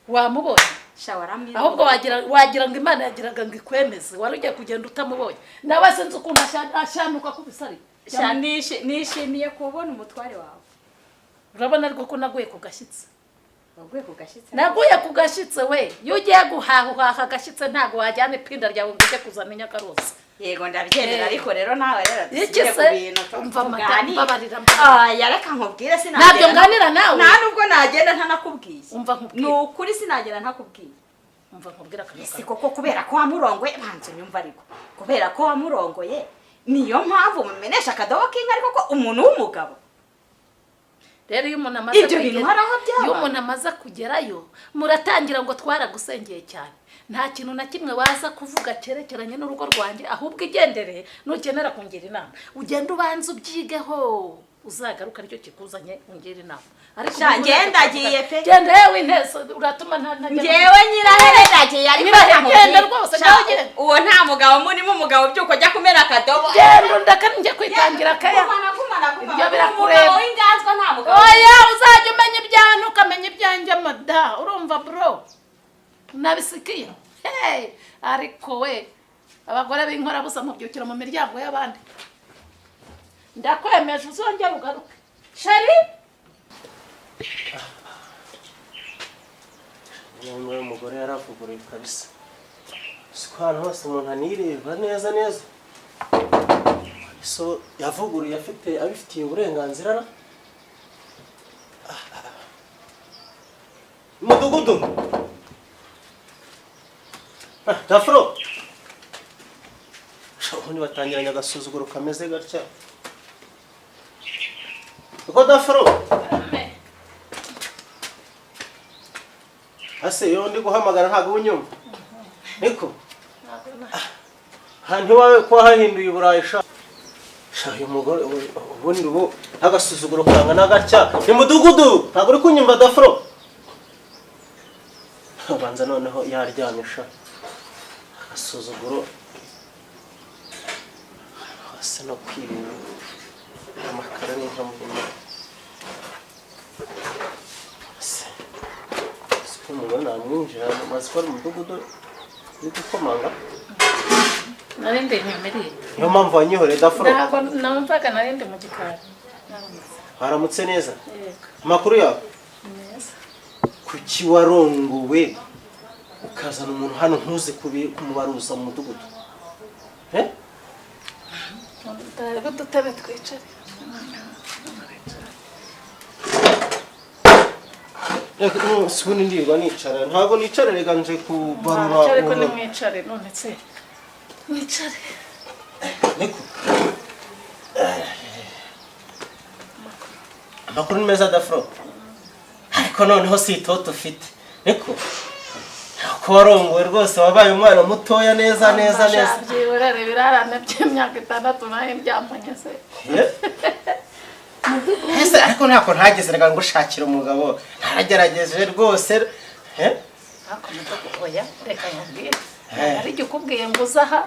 wamubonye shawaramwiza ahubwo wagira ngo Imana yagiraga ngo ikwemeze wari ugiye kugenda utamubonye nawe sinzi ukuntu ashanuka ku bisari nishimiye kubona umutware wawe. Urabona ariko ko naguye ku gashyitsi. Naguye ku gashyitsi. Naguye ku gashyitsi we. Iyo ugiye guhaha gashyitse ntago wajyana ipinda ryawe ngo ujye kuzana inyakarozi. Yego ndabyemera ariko rero nawe rero ikise umva madani babarira yareka nkubwire sinagenda. Ntabyo nganira nawe. Nta nubwo nagenda ntanakubwiye. Umva nkubwire. Nukuri sinagenda ntakubwiye. Umva nkubwira akanuka. Si koko kubera ko wamurongoye banze nyumva ariko. Kubera ko wamurongoye niyo mpamvu mumenesha akadobo k'inka ariko ko umuntu w'umugabo. Rero iyo umuntu amaze kugerayo muratangira ngo twaragusengeye cyane. Nta kintu na kimwe waza kuvuga cyerekeranye n'urugo rwanjye ahubwo igendereye nukenera kungira inama. Ugenda ubanza ubyigeho uzagaruka aricyo kikuzanye ungira inama. Ariko ngenda agiye pe. Genda yewe intese uratuma nta ngewe nyirahere ndagiye ariko genda rwose nawe uwo nta mugabo murimo umugabo byuko jya kumera akadobo. Genda ndakanjye kwitangira kaya. Ibyo birakureba. Ingazwa nta mugabo. Oya uzajya umenya ibyantu ukamenya ibyanjye mada urumva bro. Nabisikiye. Hey, ariko we abagore b'inkora busa mubyukira mu miryango y'abandi. Ndakwemeje uzongera ugaruke. Shari? Uyu mugore yaravuguruye kabisa. Sikwana hose umuntu anireba neza neza. So yavuguruye abifitiye uburenganzira. Mudugudu. Dafro. ubundi batangiranye agasuzuguro kameze gatya uko dafro ase yo ndi guhamagara ntago unyumva niko hantu wawe ko hahinduye uburayisha shayo mugore ubundi ubu agasuzuguro kangana gatya ni mudugudu ntago uri kunyumva dafro banza noneho yaryamisha agasuzuguro asa no kwirira amakara n'inka muhima umugore namwinjira maze ko ari umudugudu uri gukomanga narinde nyemereye niyo mpamvu wanyihoreye dafro ntabwo namvaga narinde mu gikari waramutse neza amakuru yawe neza kuki warongowe ukazana umuntu hano ntuze kumubaruza mu mudugudu ndareba dutebe twicare sibuni ndirwa nicara ntabwo nicara rega nje kubarura ariko nimwicare none se mwicare niko amakuru ni meza dafro ariko noneho si itoto ufite niko ko warongowe rwose wabaye umwana mutoya neza neza neza byibura birarane by'imyaka 6 nayo byamanye se ese ariko ntako ntageze rega ngo ushakire umugabo naragerageje rwose ako muto oya reka nkubwire ari gikubwiye ngo uzaha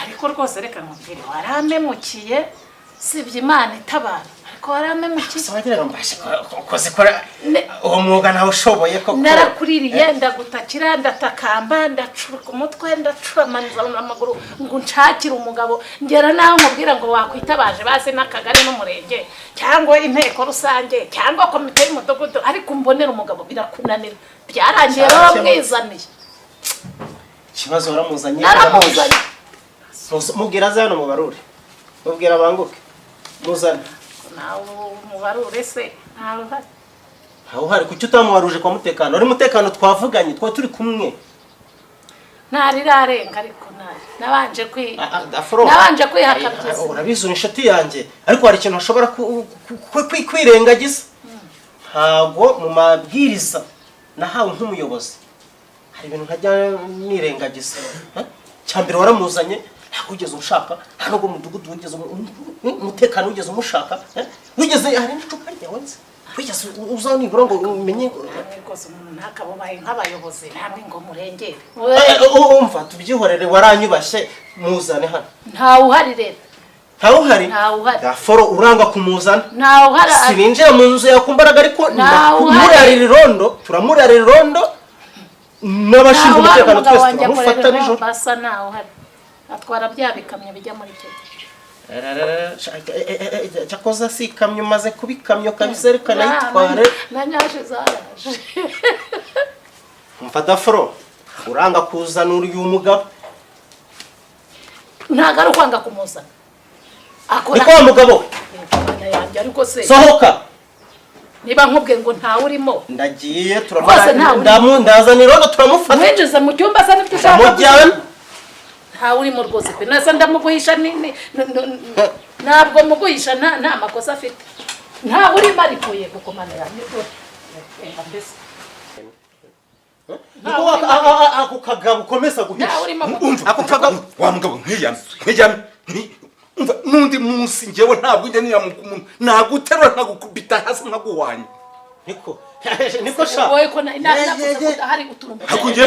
ariko rwose reka nkubwire waramemukiye sibye Imana itabara ariko waramemukiye wagira ngo mbashe kozikora uwo mwuga nawe ushoboye koko narakuririye ndagutakira ndatakamba ndacuruka umutwe ndacuramaniza amaguru ngo nshakire umugabo ngera naho nkubwira ngo wakwitabaje base n'akagari n'umurenge cyangwa inteko rusange cyangwa komite y'umudugudu ariko mbonera umugabo birakunanira byarangiye rero mwizaniye kibazo waramuzanye naramuzanye mubwira za hano mubarure mubwira banguke muzana nawe mubarure se ntawe uhari kuki utamubaruje kwa mutekano uri mutekano twavuganye twa turi kumwe ntarirarenga ariko nabanje kwihakabyiza urabizi inshuti yanjye ariko hari ikintu ushobora kwirengagiza ntabwo mu mabwiriza nahawe nk'umuyobozi hari ibintu ntajya nirengagiza cyambere waramuzanye ntabwo ugeze umushaka nta nubwo umudugudu wigeze umutekano wigeze umushaka wigeze hari n'icupa ryawe nzi wigeze uza nibura ngo umenye rwose umuntu ntakababaye nk'abayobozi ntabwo ngo murengere umva tubyihorere waranyubashye muzane hano ntawe uhari rero ntawe uhari daforo uranga kumuzana ntawe uhari sininjira mu nzu yakumbaraga ariko turamurarira irondo n'abashinzwe umutekano twese turamufata nijoro basa ntawe uhari atwara bya bikamyo bijya muri cyo cyakoze si ikamyo maze kubikamyo kabisa reka nayitware nanyaje zaraje umva daforo uranga kuzanura uyu mugabo ntago ari ukwanga kumuzana niko wa mugabo ariko se sohoka niba nkubwiye ngo ntawe urimo ndagiye ndazana irondo turamufata mwinjiza mu cyumba asa n'ibyo ushaka ntawe urimo rwose pe nasa ndamuguhisha ntabwo muguhisha nta makosa afite ntawe urimo ariko ye gukomanira mbese ako kagabo ukomeza guhisha ako kagabo wa mugabo nkijyame n'undi munsi ngewe ntabwo njya niyamukumuntu naguterura nkagukubita hasi nkaguhwanya niko sha wowe ko navuze ko hari uturumbo hakungiye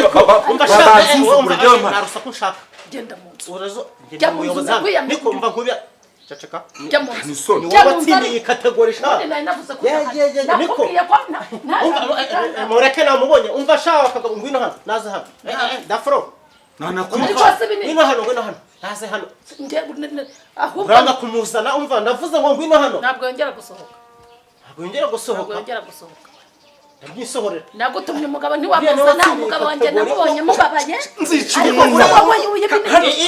narusa ko nshaka genda mu nzu urazo jya mu nzu niko mva nkubya cacaka jya mu nzu ni wowe watsindiye kategori sha nari navuze ko niko mureke namubonye umva sha akagabo ngwino hano naze hano dafro ngwino hano naze hano uranga kumuzana umva ndavuze ngo ngwino hano ntabwo yongera gusohoka ndabyisohorera nagutumye umugabo ntiwamuzana umugabo wanjye namubonye mubabaye nzicira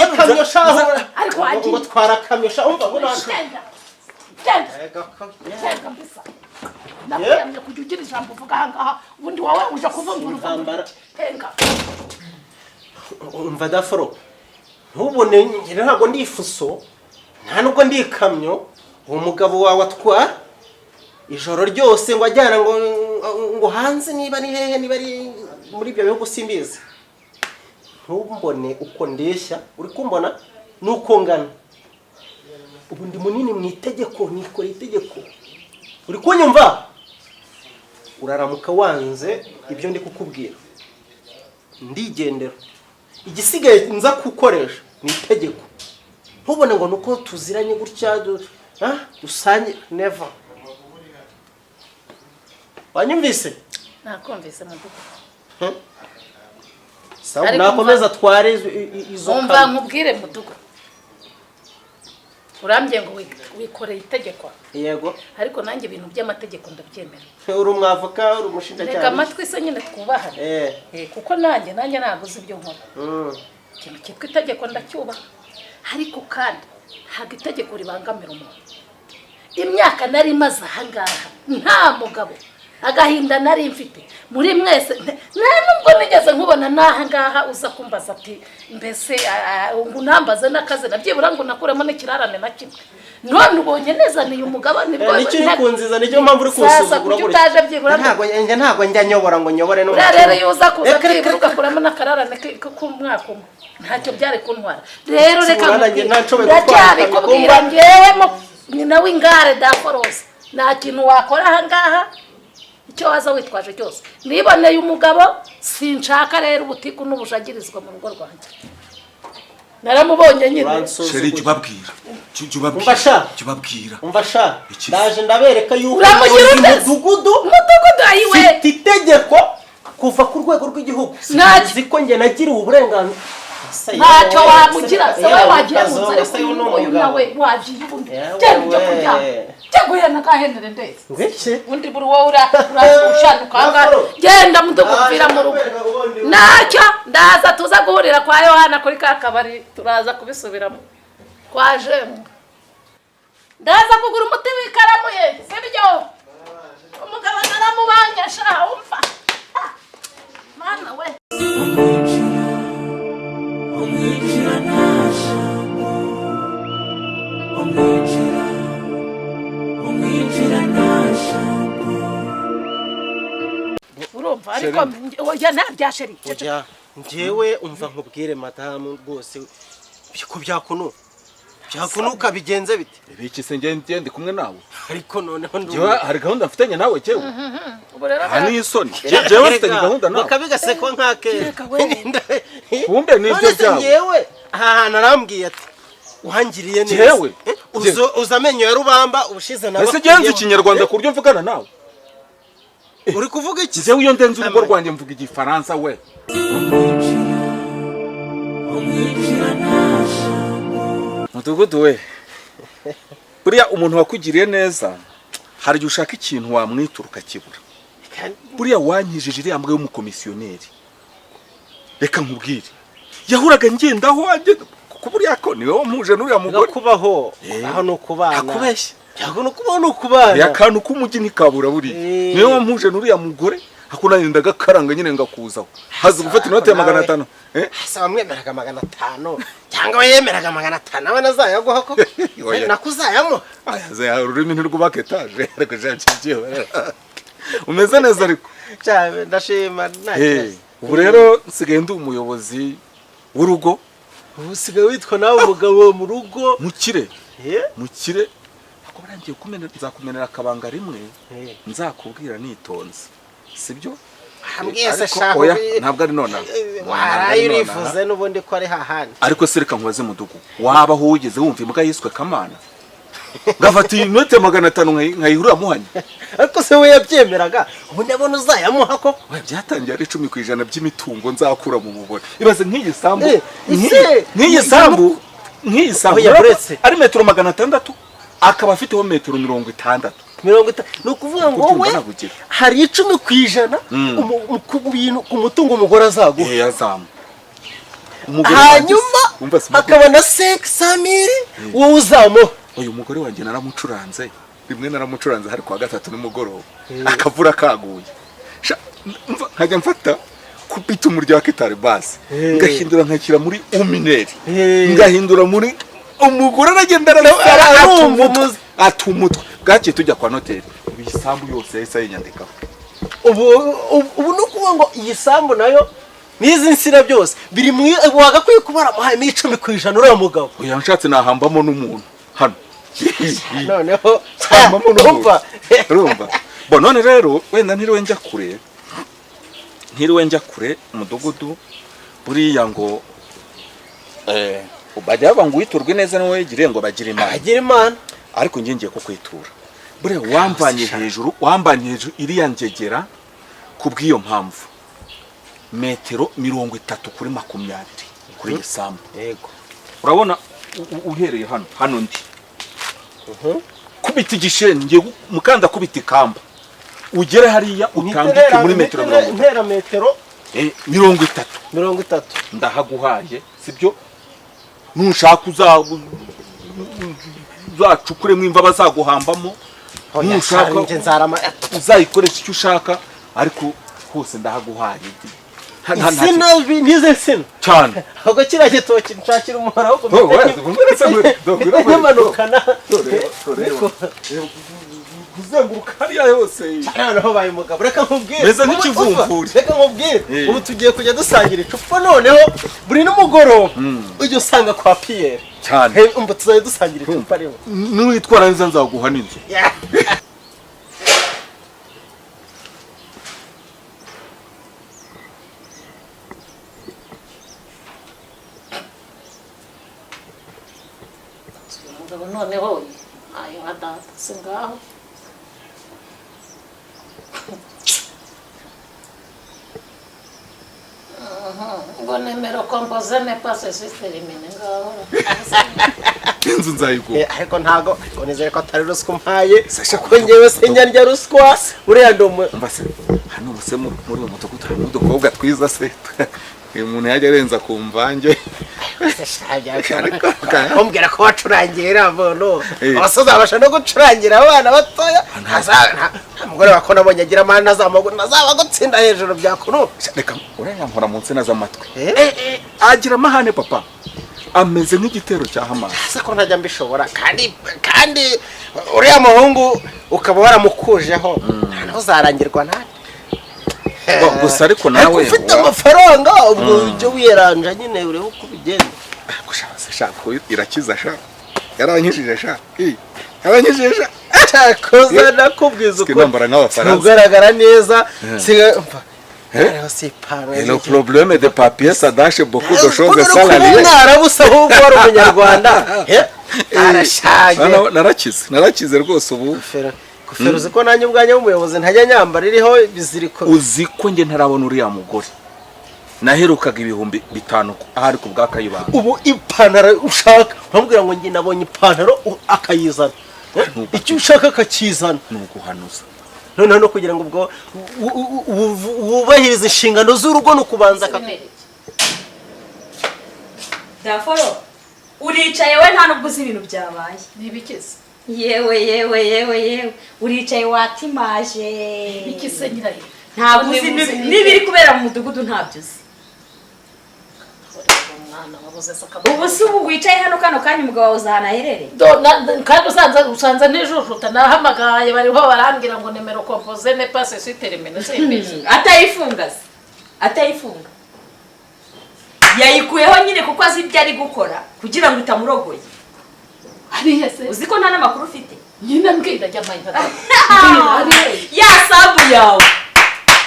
ikamyo shaho ariko ngo twara kamyo shaho umva ngwino hano nakuyamye kujya ugira ijambo uvuga ahangaha ubundi wowe uje kuvungura umva daforo ntubone ngira ntabwo ndi ifuso nta nubwo ndi ikamyo uwo mugabo wawe atwara ijoro ryose ngo ajyana ngo hanze niba ari hehe niba ari muri ibyo bihugu simbizi ntubone uko ndeshya uri kumbona nuko ngana ubu ndi munini mu itegeko nikora itegeko uri kunyumva uraramuka wanze ibyo ndi kukubwira ndigendera igisigaye nza kukoresha ni itegeko ntubone ngo nuko tuziranye gutya dusanye never wanyumvise nakumvise mudugu sawa nakomeza tware izo umva nkubwire mudugu urambye ngo wikoreye itegeko yego ariko nanjye ibintu by'amategeko ndabyemera uri umwavoka uri umushinjacyaha reka amatwi se nyine twubahane kuko nanjye naguze ibyo nkora ikintu cyitwa itegeko ndacyubaha ariko kandi ntabwo itegeko ribangamira umuntu imyaka nari maze ahangaha nta mugabo agahinda nari mfite muri mwese nubwo nigeze nkubona n'ahangaha uza kumbaza ati mbese unambaze n'akazi nabyibura ngo nakuremo n'ikirarane na kimwe none ubonye neza niyo umugabo nibwo nicyo ikunziza nicyo mpamvu uri kusuzugura gutya utaje byibura ntabwo njya nyobora ngo nyobore no rero yuza kuza byibura ugakuramo n'akararane k'umwaka umwe ntacyo byari kuntwara rero reka ndacyabikubwira njyewe nyina w'ingare daforose nta kintu wakora ahangaha icyo waza witwaje cyose niboneye umugabo sinshaka rero ubutiku n'ubushagirizwa mu rugo rwanjye naramubonye nyine sheri jya ubabwira umva sha ndaje ndabereka yuko umudugudu ayiwe mfite itegeko kuva ku rwego rw'igihugu sinzi ko njye nagiriwe uburenganzira ntacyo wamugira se wowe wagiye mu nzira uyu nawe wagiye ubundi genda ujya kuryama cyaguye n'akahendere ndetse undi buri wowe urashanuka genda mudukupfira mu rugo ntacyo ndaza tuza guhurira kwa Yohana kuri ka kabari turaza kubisubiramo kwa jemu ndaza kugura umuti w'ikaramu ye sibyo umugabo naramubanye sha umva mana we urumva ariko oya nabyasheri njyewe umva nkubwire madamu rwose ko byakunuka bigenze bite biki se ngende kumwe nawe ariko noneho hari gahunda mfitanye nawe cyewe hani isoni jewe mfitanye gahunda nawe bakabigasekwa nkake kumbe nibyo byawe njyewe aha narambwiye ati uhangiriye neza jewe uzamenyo ya rubamba ubushize nabo ese genzi ikinyarwanda ku buryo mvugana nawe uri kuvuga iki jewe iyo ndenze urugo rwanjye mvuga igifaransa we mudugudu we buriya umuntu wakugiriye neza hari igihe ushaka ikintu wamwitura ukakibura buriya wankijije iriya mbwa y'umukomisiyoneri reka nkubwire yahuraga ngendaho ku buriya ko niwe wampuje n'uriya mugore kubaho aho no kubana akubeshya yago no kubaho no kubana yakantu k'umujyi nikabura buriya niwe wampuje n'uriya mugore hakunanira gakaranga nyine ngakuzaho hazi gufata inote ya 500 hasa wamwemeraga 500 cyangwa yemeraga 500 abana zayaguha ko nakuzayamo ayaza ururimi ntirwubaka etaje ariko janchiye umeze neza ariko cyane ndashima nake ubu rero nsigaye ndi umuyobozi w'urugo usigaye witwa nawe umugabo mu rugo mukire ako barangiye nzakumenera akabanga rimwe nzakubwira nitonze sibyo ambwiye shaho ntabwo ari nona waraye urifuze nubundi ko ari hahandi ariko sereka nkubaze mudugu waba ho ugeze wumva imbwa yiswe Kamana ngafata inote 500 nkayihura muhanye ariko se we yabyemeraga ubu ndabona uzayamuha ko byatangiye ari 10% by'imitungo nzakura mu mubone ibaze nk'iyi sambu ari metero 600 akaba afiteho metero 50 ni ukuvuga ngo wowe hari 10% ku mutungo umugore azaguha yazamu hanyuma akaba na 500,000 wowe uzamuha uyu mugore wanjye naramucuranze rimwe naramucuranze hari kwa 3 nimugoroba akavura kaguye nkajya mfata ngakubita umurya wa kitari basi ngahindura nkakira muri umineri ngahindura muri umugore aragenda atumutwe bwake tujya kwa noteri ibisambu yose yahise yinyandikaho ubu no kuvuga ngo iyi sambu nayo nizi nsina byose biri wagakwiye kubara muhayemo 10% uriya mugabo oya nshatse nahambamo n'umuntu hano noneho urumva bo none rero wenda ntiriwe njya kure umudugudu buriya ngo bajya banga witurwe neza nawe yigire ngo bagire imana ariko ngiye ko kwitura buriya wambanye hejuru iriya ngegera kubw'iyo mpamvu metero 30 kuri 20 kuri isambu yego urabona uhereye hano ndi kubita igisheni ngiye mukanda kubita ikamba ugere hariya utambike muri metero 30 ndahaguhaye sibyo nushaka uzacukuremo imva bazaguhambamo nushaka uzayikoresha icyo ushaka ariko hose ndahaguhaye sina nize sina cyane ahubwo kiriya gitoki nshakira umuhara wo kumanukana kuzenguruka hariya yose noneho baye umugabo reka nkubwire meze nk'ikivumvuri reka nkubwire ubu tugiye kujya dusangira icupa noneho buri n'umugoroba ujye usanga kwa Pierre cyane umva tuzaye dusangira icupa rero n'uwitwara neza nzaguha n'inzu noneho ayo adata singaho ngo nemero kompoze ne passe sisterimine ngaho inzu nzayiguha ariko ntago nizere ko atari ruswa mpaye ko ngewe senya rya ruswa uriya ndomo mbase hano muse muri umutugudu hari udukobwa twiza se uyu muntu yajya arenza ku mvange kumbwira ko wacurangira bono abasoza babasha no gucurangira abana batoya umugore wako nabonye agira amana nazaba gutsinda hejuru byakuno reka uraya nkora mu nsina z'amatwi agira amahane papa ameze nk'igitero cya Hamas sako ntajya mbishobora kandi uriya muhungu ukaba waramukujeho ntaho zarangirwa nta gusa ariko nawe ufite amafaranga ubwo ujye wiyeranja nyine urebe uko bigenda shaka irakiza shaka yarankishije shaka yarankishije cyakoze nakubwiza uko ugaragara neza le problème de papier ça dache beaucoup de choses salariées narabusa ahubwo wari umunyarwanda narakize rwose ubu kuferuze ko nanjye ubwanya w'umuyobozi ntajya nyambara iriho biziriko uziko nge ntarabona uriya mugore naherukaga 5,000 ahari ku bwa Kayibanda ubu ipantaro ushaka bambwira ngo nge nabonye ipantaro akayizana icyo ushaka akakizana nuguhanuza none no kugira ngo ubwo wubahiriza inshingano z'urugo no kubanza Daforo uricaye we nta nubwo uzi ibintu byabaye nibikize yewe uricaye watimaje bikise nyirayo ntabwo uzi n'ibiri kubera mu mudugudu ntabyo uzi ubu si ubu wicaye hano kano kanya umugabo wawe uzahana aherereye kandi usanze ntijujuta nahamagaye bariho barambwira ngo nemero kompoze ne passe sisterimine atayifunga yayikuyeho nyine kuko azi ibyo ari gukora kugira ngo utamurogoye uzi ko nta n'amakuru ufite nyine mbwira jya mayinta ya sabu yawe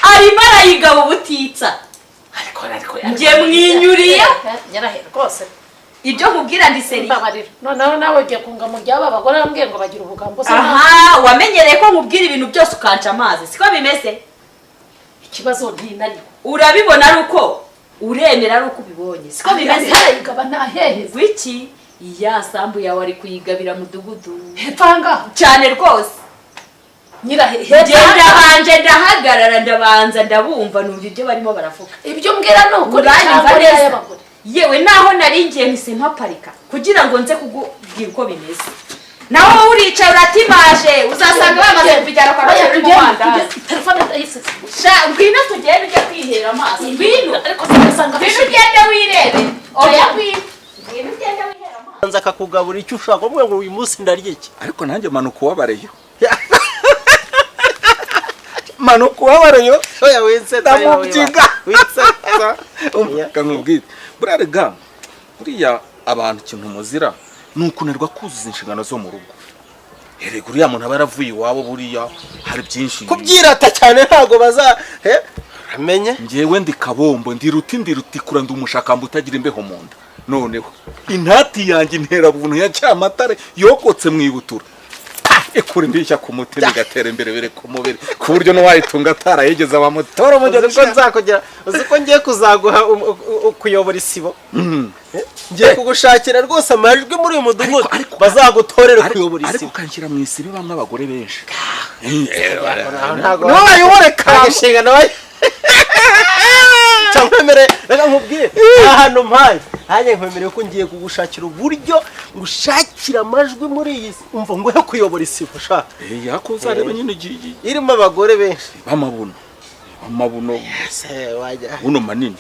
arimo arayigaba ubutitsa njye mwinyuriye nyarahera rwose ibyo nkubwira ndi seri noneho nawe ugiye kunga mu ryaba abagore bambwiye ngo bagira ubugambo aha wamenyereye ko nkubwira ibintu byose ukanca amazi siko bimeze ikibazo ntinari urabibona ari uko uremera ari uko ubibonye siko bimeze harayigaba ntaheheze wiki iya sambu yawe ari kuyigabira mudugudu hepfanga cyane rwose genda hanje ndahagarara ndabanza ndabumva numva ibyo barimo baravuga ibyo mbwira nuko cyangwa yewe naho nari ngiye mpise mpaparika kugira ngo nze kugubwira uko bimeze naho uricaye uratimaje uzasanga bamaze kubijyana kwa Rwanda sha ngwino tugende ujye kwihera amaso ngwino ariko sinasanga ngwino ugende wirebe oya ngwino ugende wihera amaso nza kakugabura icyo ushaka umwe ngo uyu munsi ndarye iki ariko nanjye manuka uwabareyo manuka uwabareyo oya wense ndamubyiga kamubwira burarega buriya abantu ikintu muzira nukunirwa kuzuza inshingano zo mu rugo erega uriya muntu aba yaravuye iwabo buriya hari byinshi kubyirata cyane ntago baza amenye njyewe ndi kabombo ndi rutikura ndi umushakamba utagira imbeho mu nda noneho intati yanjye intera buntu ya cyamatare yokotse mu ibutura ekure ndishya ku mutima igatera imbere bere ku mubiri ku buryo no wayitunga atarayegeza abamotoro mu gihe ko nzakugera uzi ko ngiye kuzaguha kuyobora isibo ngiye kugushakira rwose amajwi muri uyu mudugudu bazagutorera kuyobora isibo ariko kanshyira mu isibo bamwe abagore benshi ntago bayobore kagishinga nawe cyamwemere reka nkubwire ahantu mpaye hanye nkwemereye ko ngiye kugushakira uburyo ngushakira amajwi muri iyi umva ngo he kuyobora isibo shaka yakuzareba nyine irimo abagore benshi amabuno wajya buno manini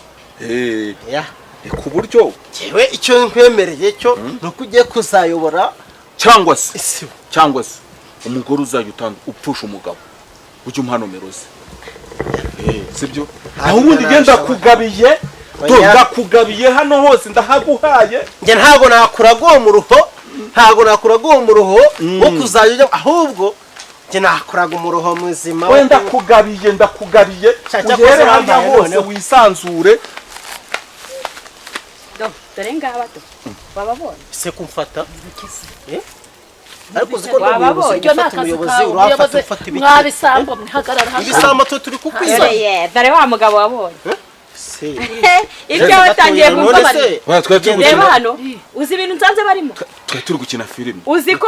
ku buryo jewe icyo nkwemereye cyo nuko ugiye kuzayobora cyangwa se umugore uzajya utanga upfusha umugabo ujye umuha nomero ze sibyo aho ubundi genda kugabiye ndakugabiye hano hose ndahaguhaye nge ntago nakuraguho mu ruho wo kuzajya ahubwo nge nakuraga umuruho muzima we ndakugabiye ugere hano hose wisanzure dore ngaba bababonye se kumfata ariko uziko umuyobozi urafata ufata ibiki mwabisambo mwihagarara hano ibisambo turi kukwizana dore wa mugabo wabonye ibyo watangiye gukora reba hano uzi ibintu nsanze barimo turi gukina filime uzi ko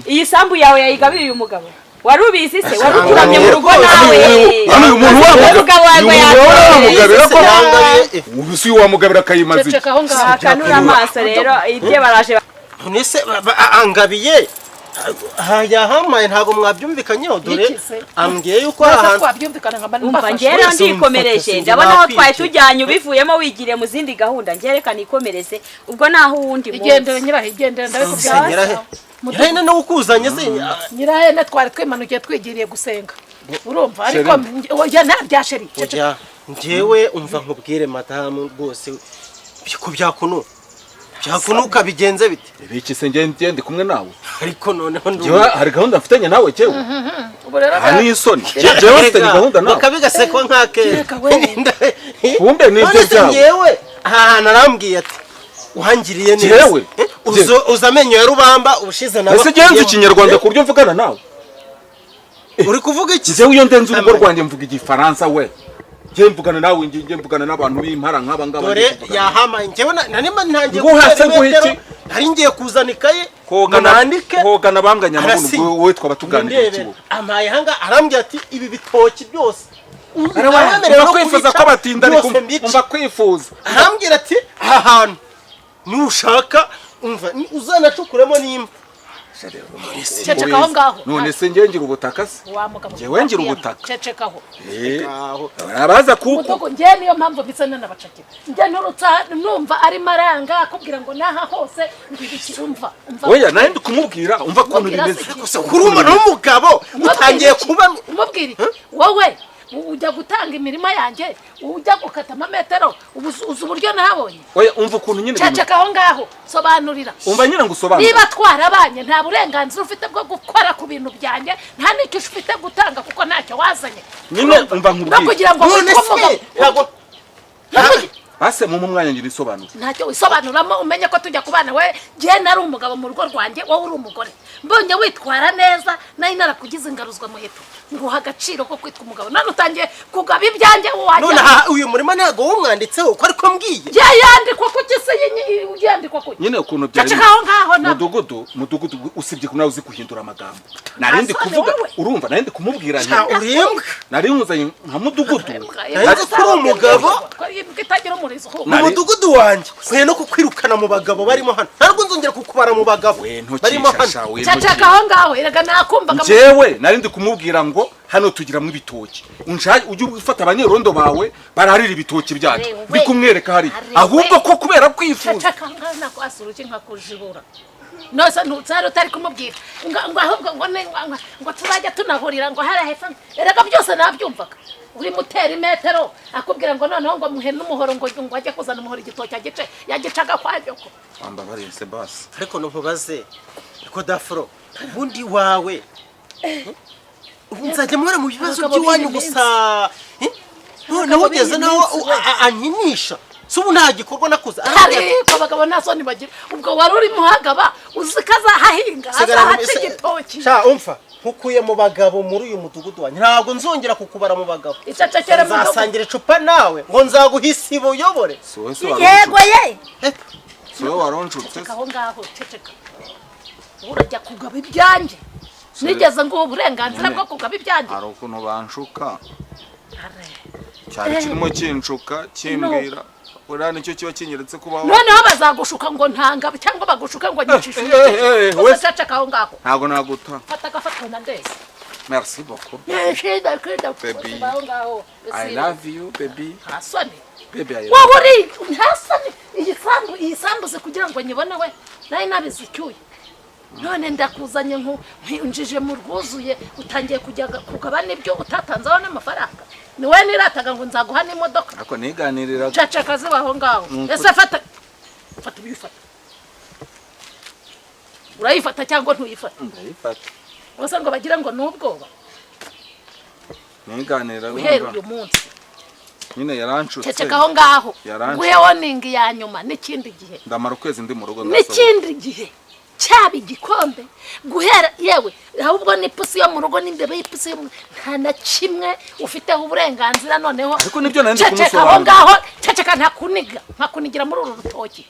iyi sambu yawe yayigabiriye umugabo wari ubizi se wari ukuramye mu rugo nawe umuntu wamugabira ko ubusi wamugabira akayimaze akanura amaso rero ibye baraje nese angabiye hamaye ntago mwabyumvikanyeho dore ambwiye yuko umva ngere ndikomereje ndabona aho twaye tujyanye ubivuyemo wigire mu zindi gahunda ngerekana ikomereze ubwo naho wundi mu igendere nyirahigendere ndabikubyaye nyirahene no ukuzanye se nyirahene twari twimanukiye twigiriye gusenga urumva ariko ntabyasheri ngewe umva nkubwire madamu rwose ko byakunuka byakunuka bigenze bite biki se ngende kumwe nawe ariko noneho hari gahunda mfitanye nawe cyewe hari isoni jewe mfitanye gahunda nawe bakabigasekwa nkake kumbe nibyo byawe ngewe aha narambwiye ati uhangiriye neza uza amenyo ya rubamba ubushize nawe ese genzi ikinyarwanda ku buryo mvugana nawe uri kuvuga iki jewe iyo ndenze urugo rwanjye mvuga igifaransa we ngiye mvugana nawe ngiye mvugana n'abantu b'impara nk'aba ngaba dore yahamaye ngewe nanima ntangiye guhase hari ngiye kuzana ikaye kogana banganya n'ubuntu wowe twaba tuganira ikibuga amaye hanga arambye ati ibi bitoki byose umva kwifuza ko batinda ariko umva kwifuza arambwira ati aha hantu nushaka umva uzanacukuremo nimba cecekaho ngaho none se ngiye ngira ubutaka se ngewe ngira ubutaka cecekaho arabaza kuko mudogo ngiye niyo mpamvu mbise nanabacakira ngiye nurutsa numva ari maranga akubwira ngo naha hose ngibikirumva oya naye ndikumubwira umva kuntu bimeze kurumva n'umugabo utangiye kuba umubwira wowe ujya gutanga imirima yanjye ujya gukata amametero uzi uburyo nahabonye oya umva ukuntu nyine cecekaho ngaho sobanurira umva nyine ngusobanura niba twarabanye nta burenganzira ufite bwo gukora ku bintu byanjye nta n'icyo ufite gutanga kuko ntacyo wazanye nyine umva nkubwira no kugira ngo ntabwo base mu mwanya ngira isobanura ntacyo wisobanuramo umenye ko tujya kubana we gihe nari umugabo mu rugo rwanjye wowe uri umugore mbonye witwara neza nari narakugize ingaruzwa muheto nguha agaciro ko kwitwa umugabo none utangiye kugaba ibyanjye wajya none uyu murima ntago wumwanditseho uko ariko mbwiye yandikwa ku kisi yandikwa ku nyine ukuntu byari mudugudu usibye ko nawe uzi kuhindura amagambo narindi kuvuga urumva narindi kumubwira nari nkuzanye nka mudugudu ariko kuri umugabo mu mudugudu wanjye nkwiye no kukwirukana mu bagabo barimo hano ntabwo nzongera kukubara mu bagabo barimo hano cacaka aho ngaho erega nakumvaga njyewe narindi kumubwira ngo hano tugiramo ibitoki ujye ufata abanyerondo bawe bararira ibitoki byacu bikumwereka hari ahubwo ko kubera kwifuza cakangana kwasuruki nkakujibura nose ntutsari utari kumubwira ngo ahubwo ngo tuzajya tunahurira ngo hari hepfo erega byose nabyumvaga uri mutera imetero akubwira ngo noneho ngo muhe n'umuhoro ngo ajye kuzana umuhoro igitoki agice yagicaga kwajyoko ambabariye Sebas ariko ntubaze ko dafro ubundi wawe nzajya muhora mu bibazo by'iwanyu gusa none ugeze nawe anyinisha subu nta gikorwa nakuze ariko bagabo nasoni bagira ubwo wari uri muhagaba uzikaza hahinga azahaca igitoki sha umfa nkukuye mu bagabo muri uyu mudugudu wanyu ntabwo nzongera kukubara mu bagabo icacekere mu nzasangira icupa nawe ngo nzaguhisi buyobore yego ye so waronshutse aho ngaho ceceka urajya kugaba ibyanjye nigeze ngo uburenganzira bwo kugaba ibyanjye hari ukuntu banshuka cyari kirimo kinshuka kimbwira ura nicyo kiba kinyeretse kubaho noneho bazagushuka ngo ntanga cyangwa bagushuka ngo nyicishije wese ceceka aho ngaho ntago naguta fata gafatana ndese merci beaucoup baby I love you baby hasoni baby I wowe uri hasoni iyi sambu se kugira ngo nyibone we nari nabizicyuye none ndakuzanye nkunjije mu rwuzuye utangiye kujya kugaba nibyo utatanzaho n'amafaranga ni we nirataga ngo nzaguha n'imodoka ako niganirira cacaka zibaho ngaho ese fata ubifata urayifata cyangwa ntuyifata ndayifata bose ngo bagira ngo n'ubwoba niganirira uhera uyu munsi nyine yaranshutse cacaka aho ngaho guhe warning ya nyuma n'ikindi gihe ndamara ukwezi ndi mu rugo n'ikindi gihe cyaba igikombe guhera yewe ahubwo ni pusi yo mu rugo n'imbebe y'ipusi yo nta na kimwe ufiteho uburenganzira noneho ariko nibyo nandi kumusobanura aho ngaho ceceka ntakunigira muri uru rutoki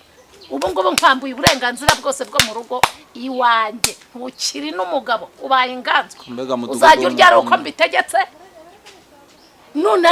ubu ngubu nkambuye uburenganzira bwose bwo mu rugo iwanjye ntukiri n'umugabo ubaye inganzwa uzajya uryara uko mbitegetse none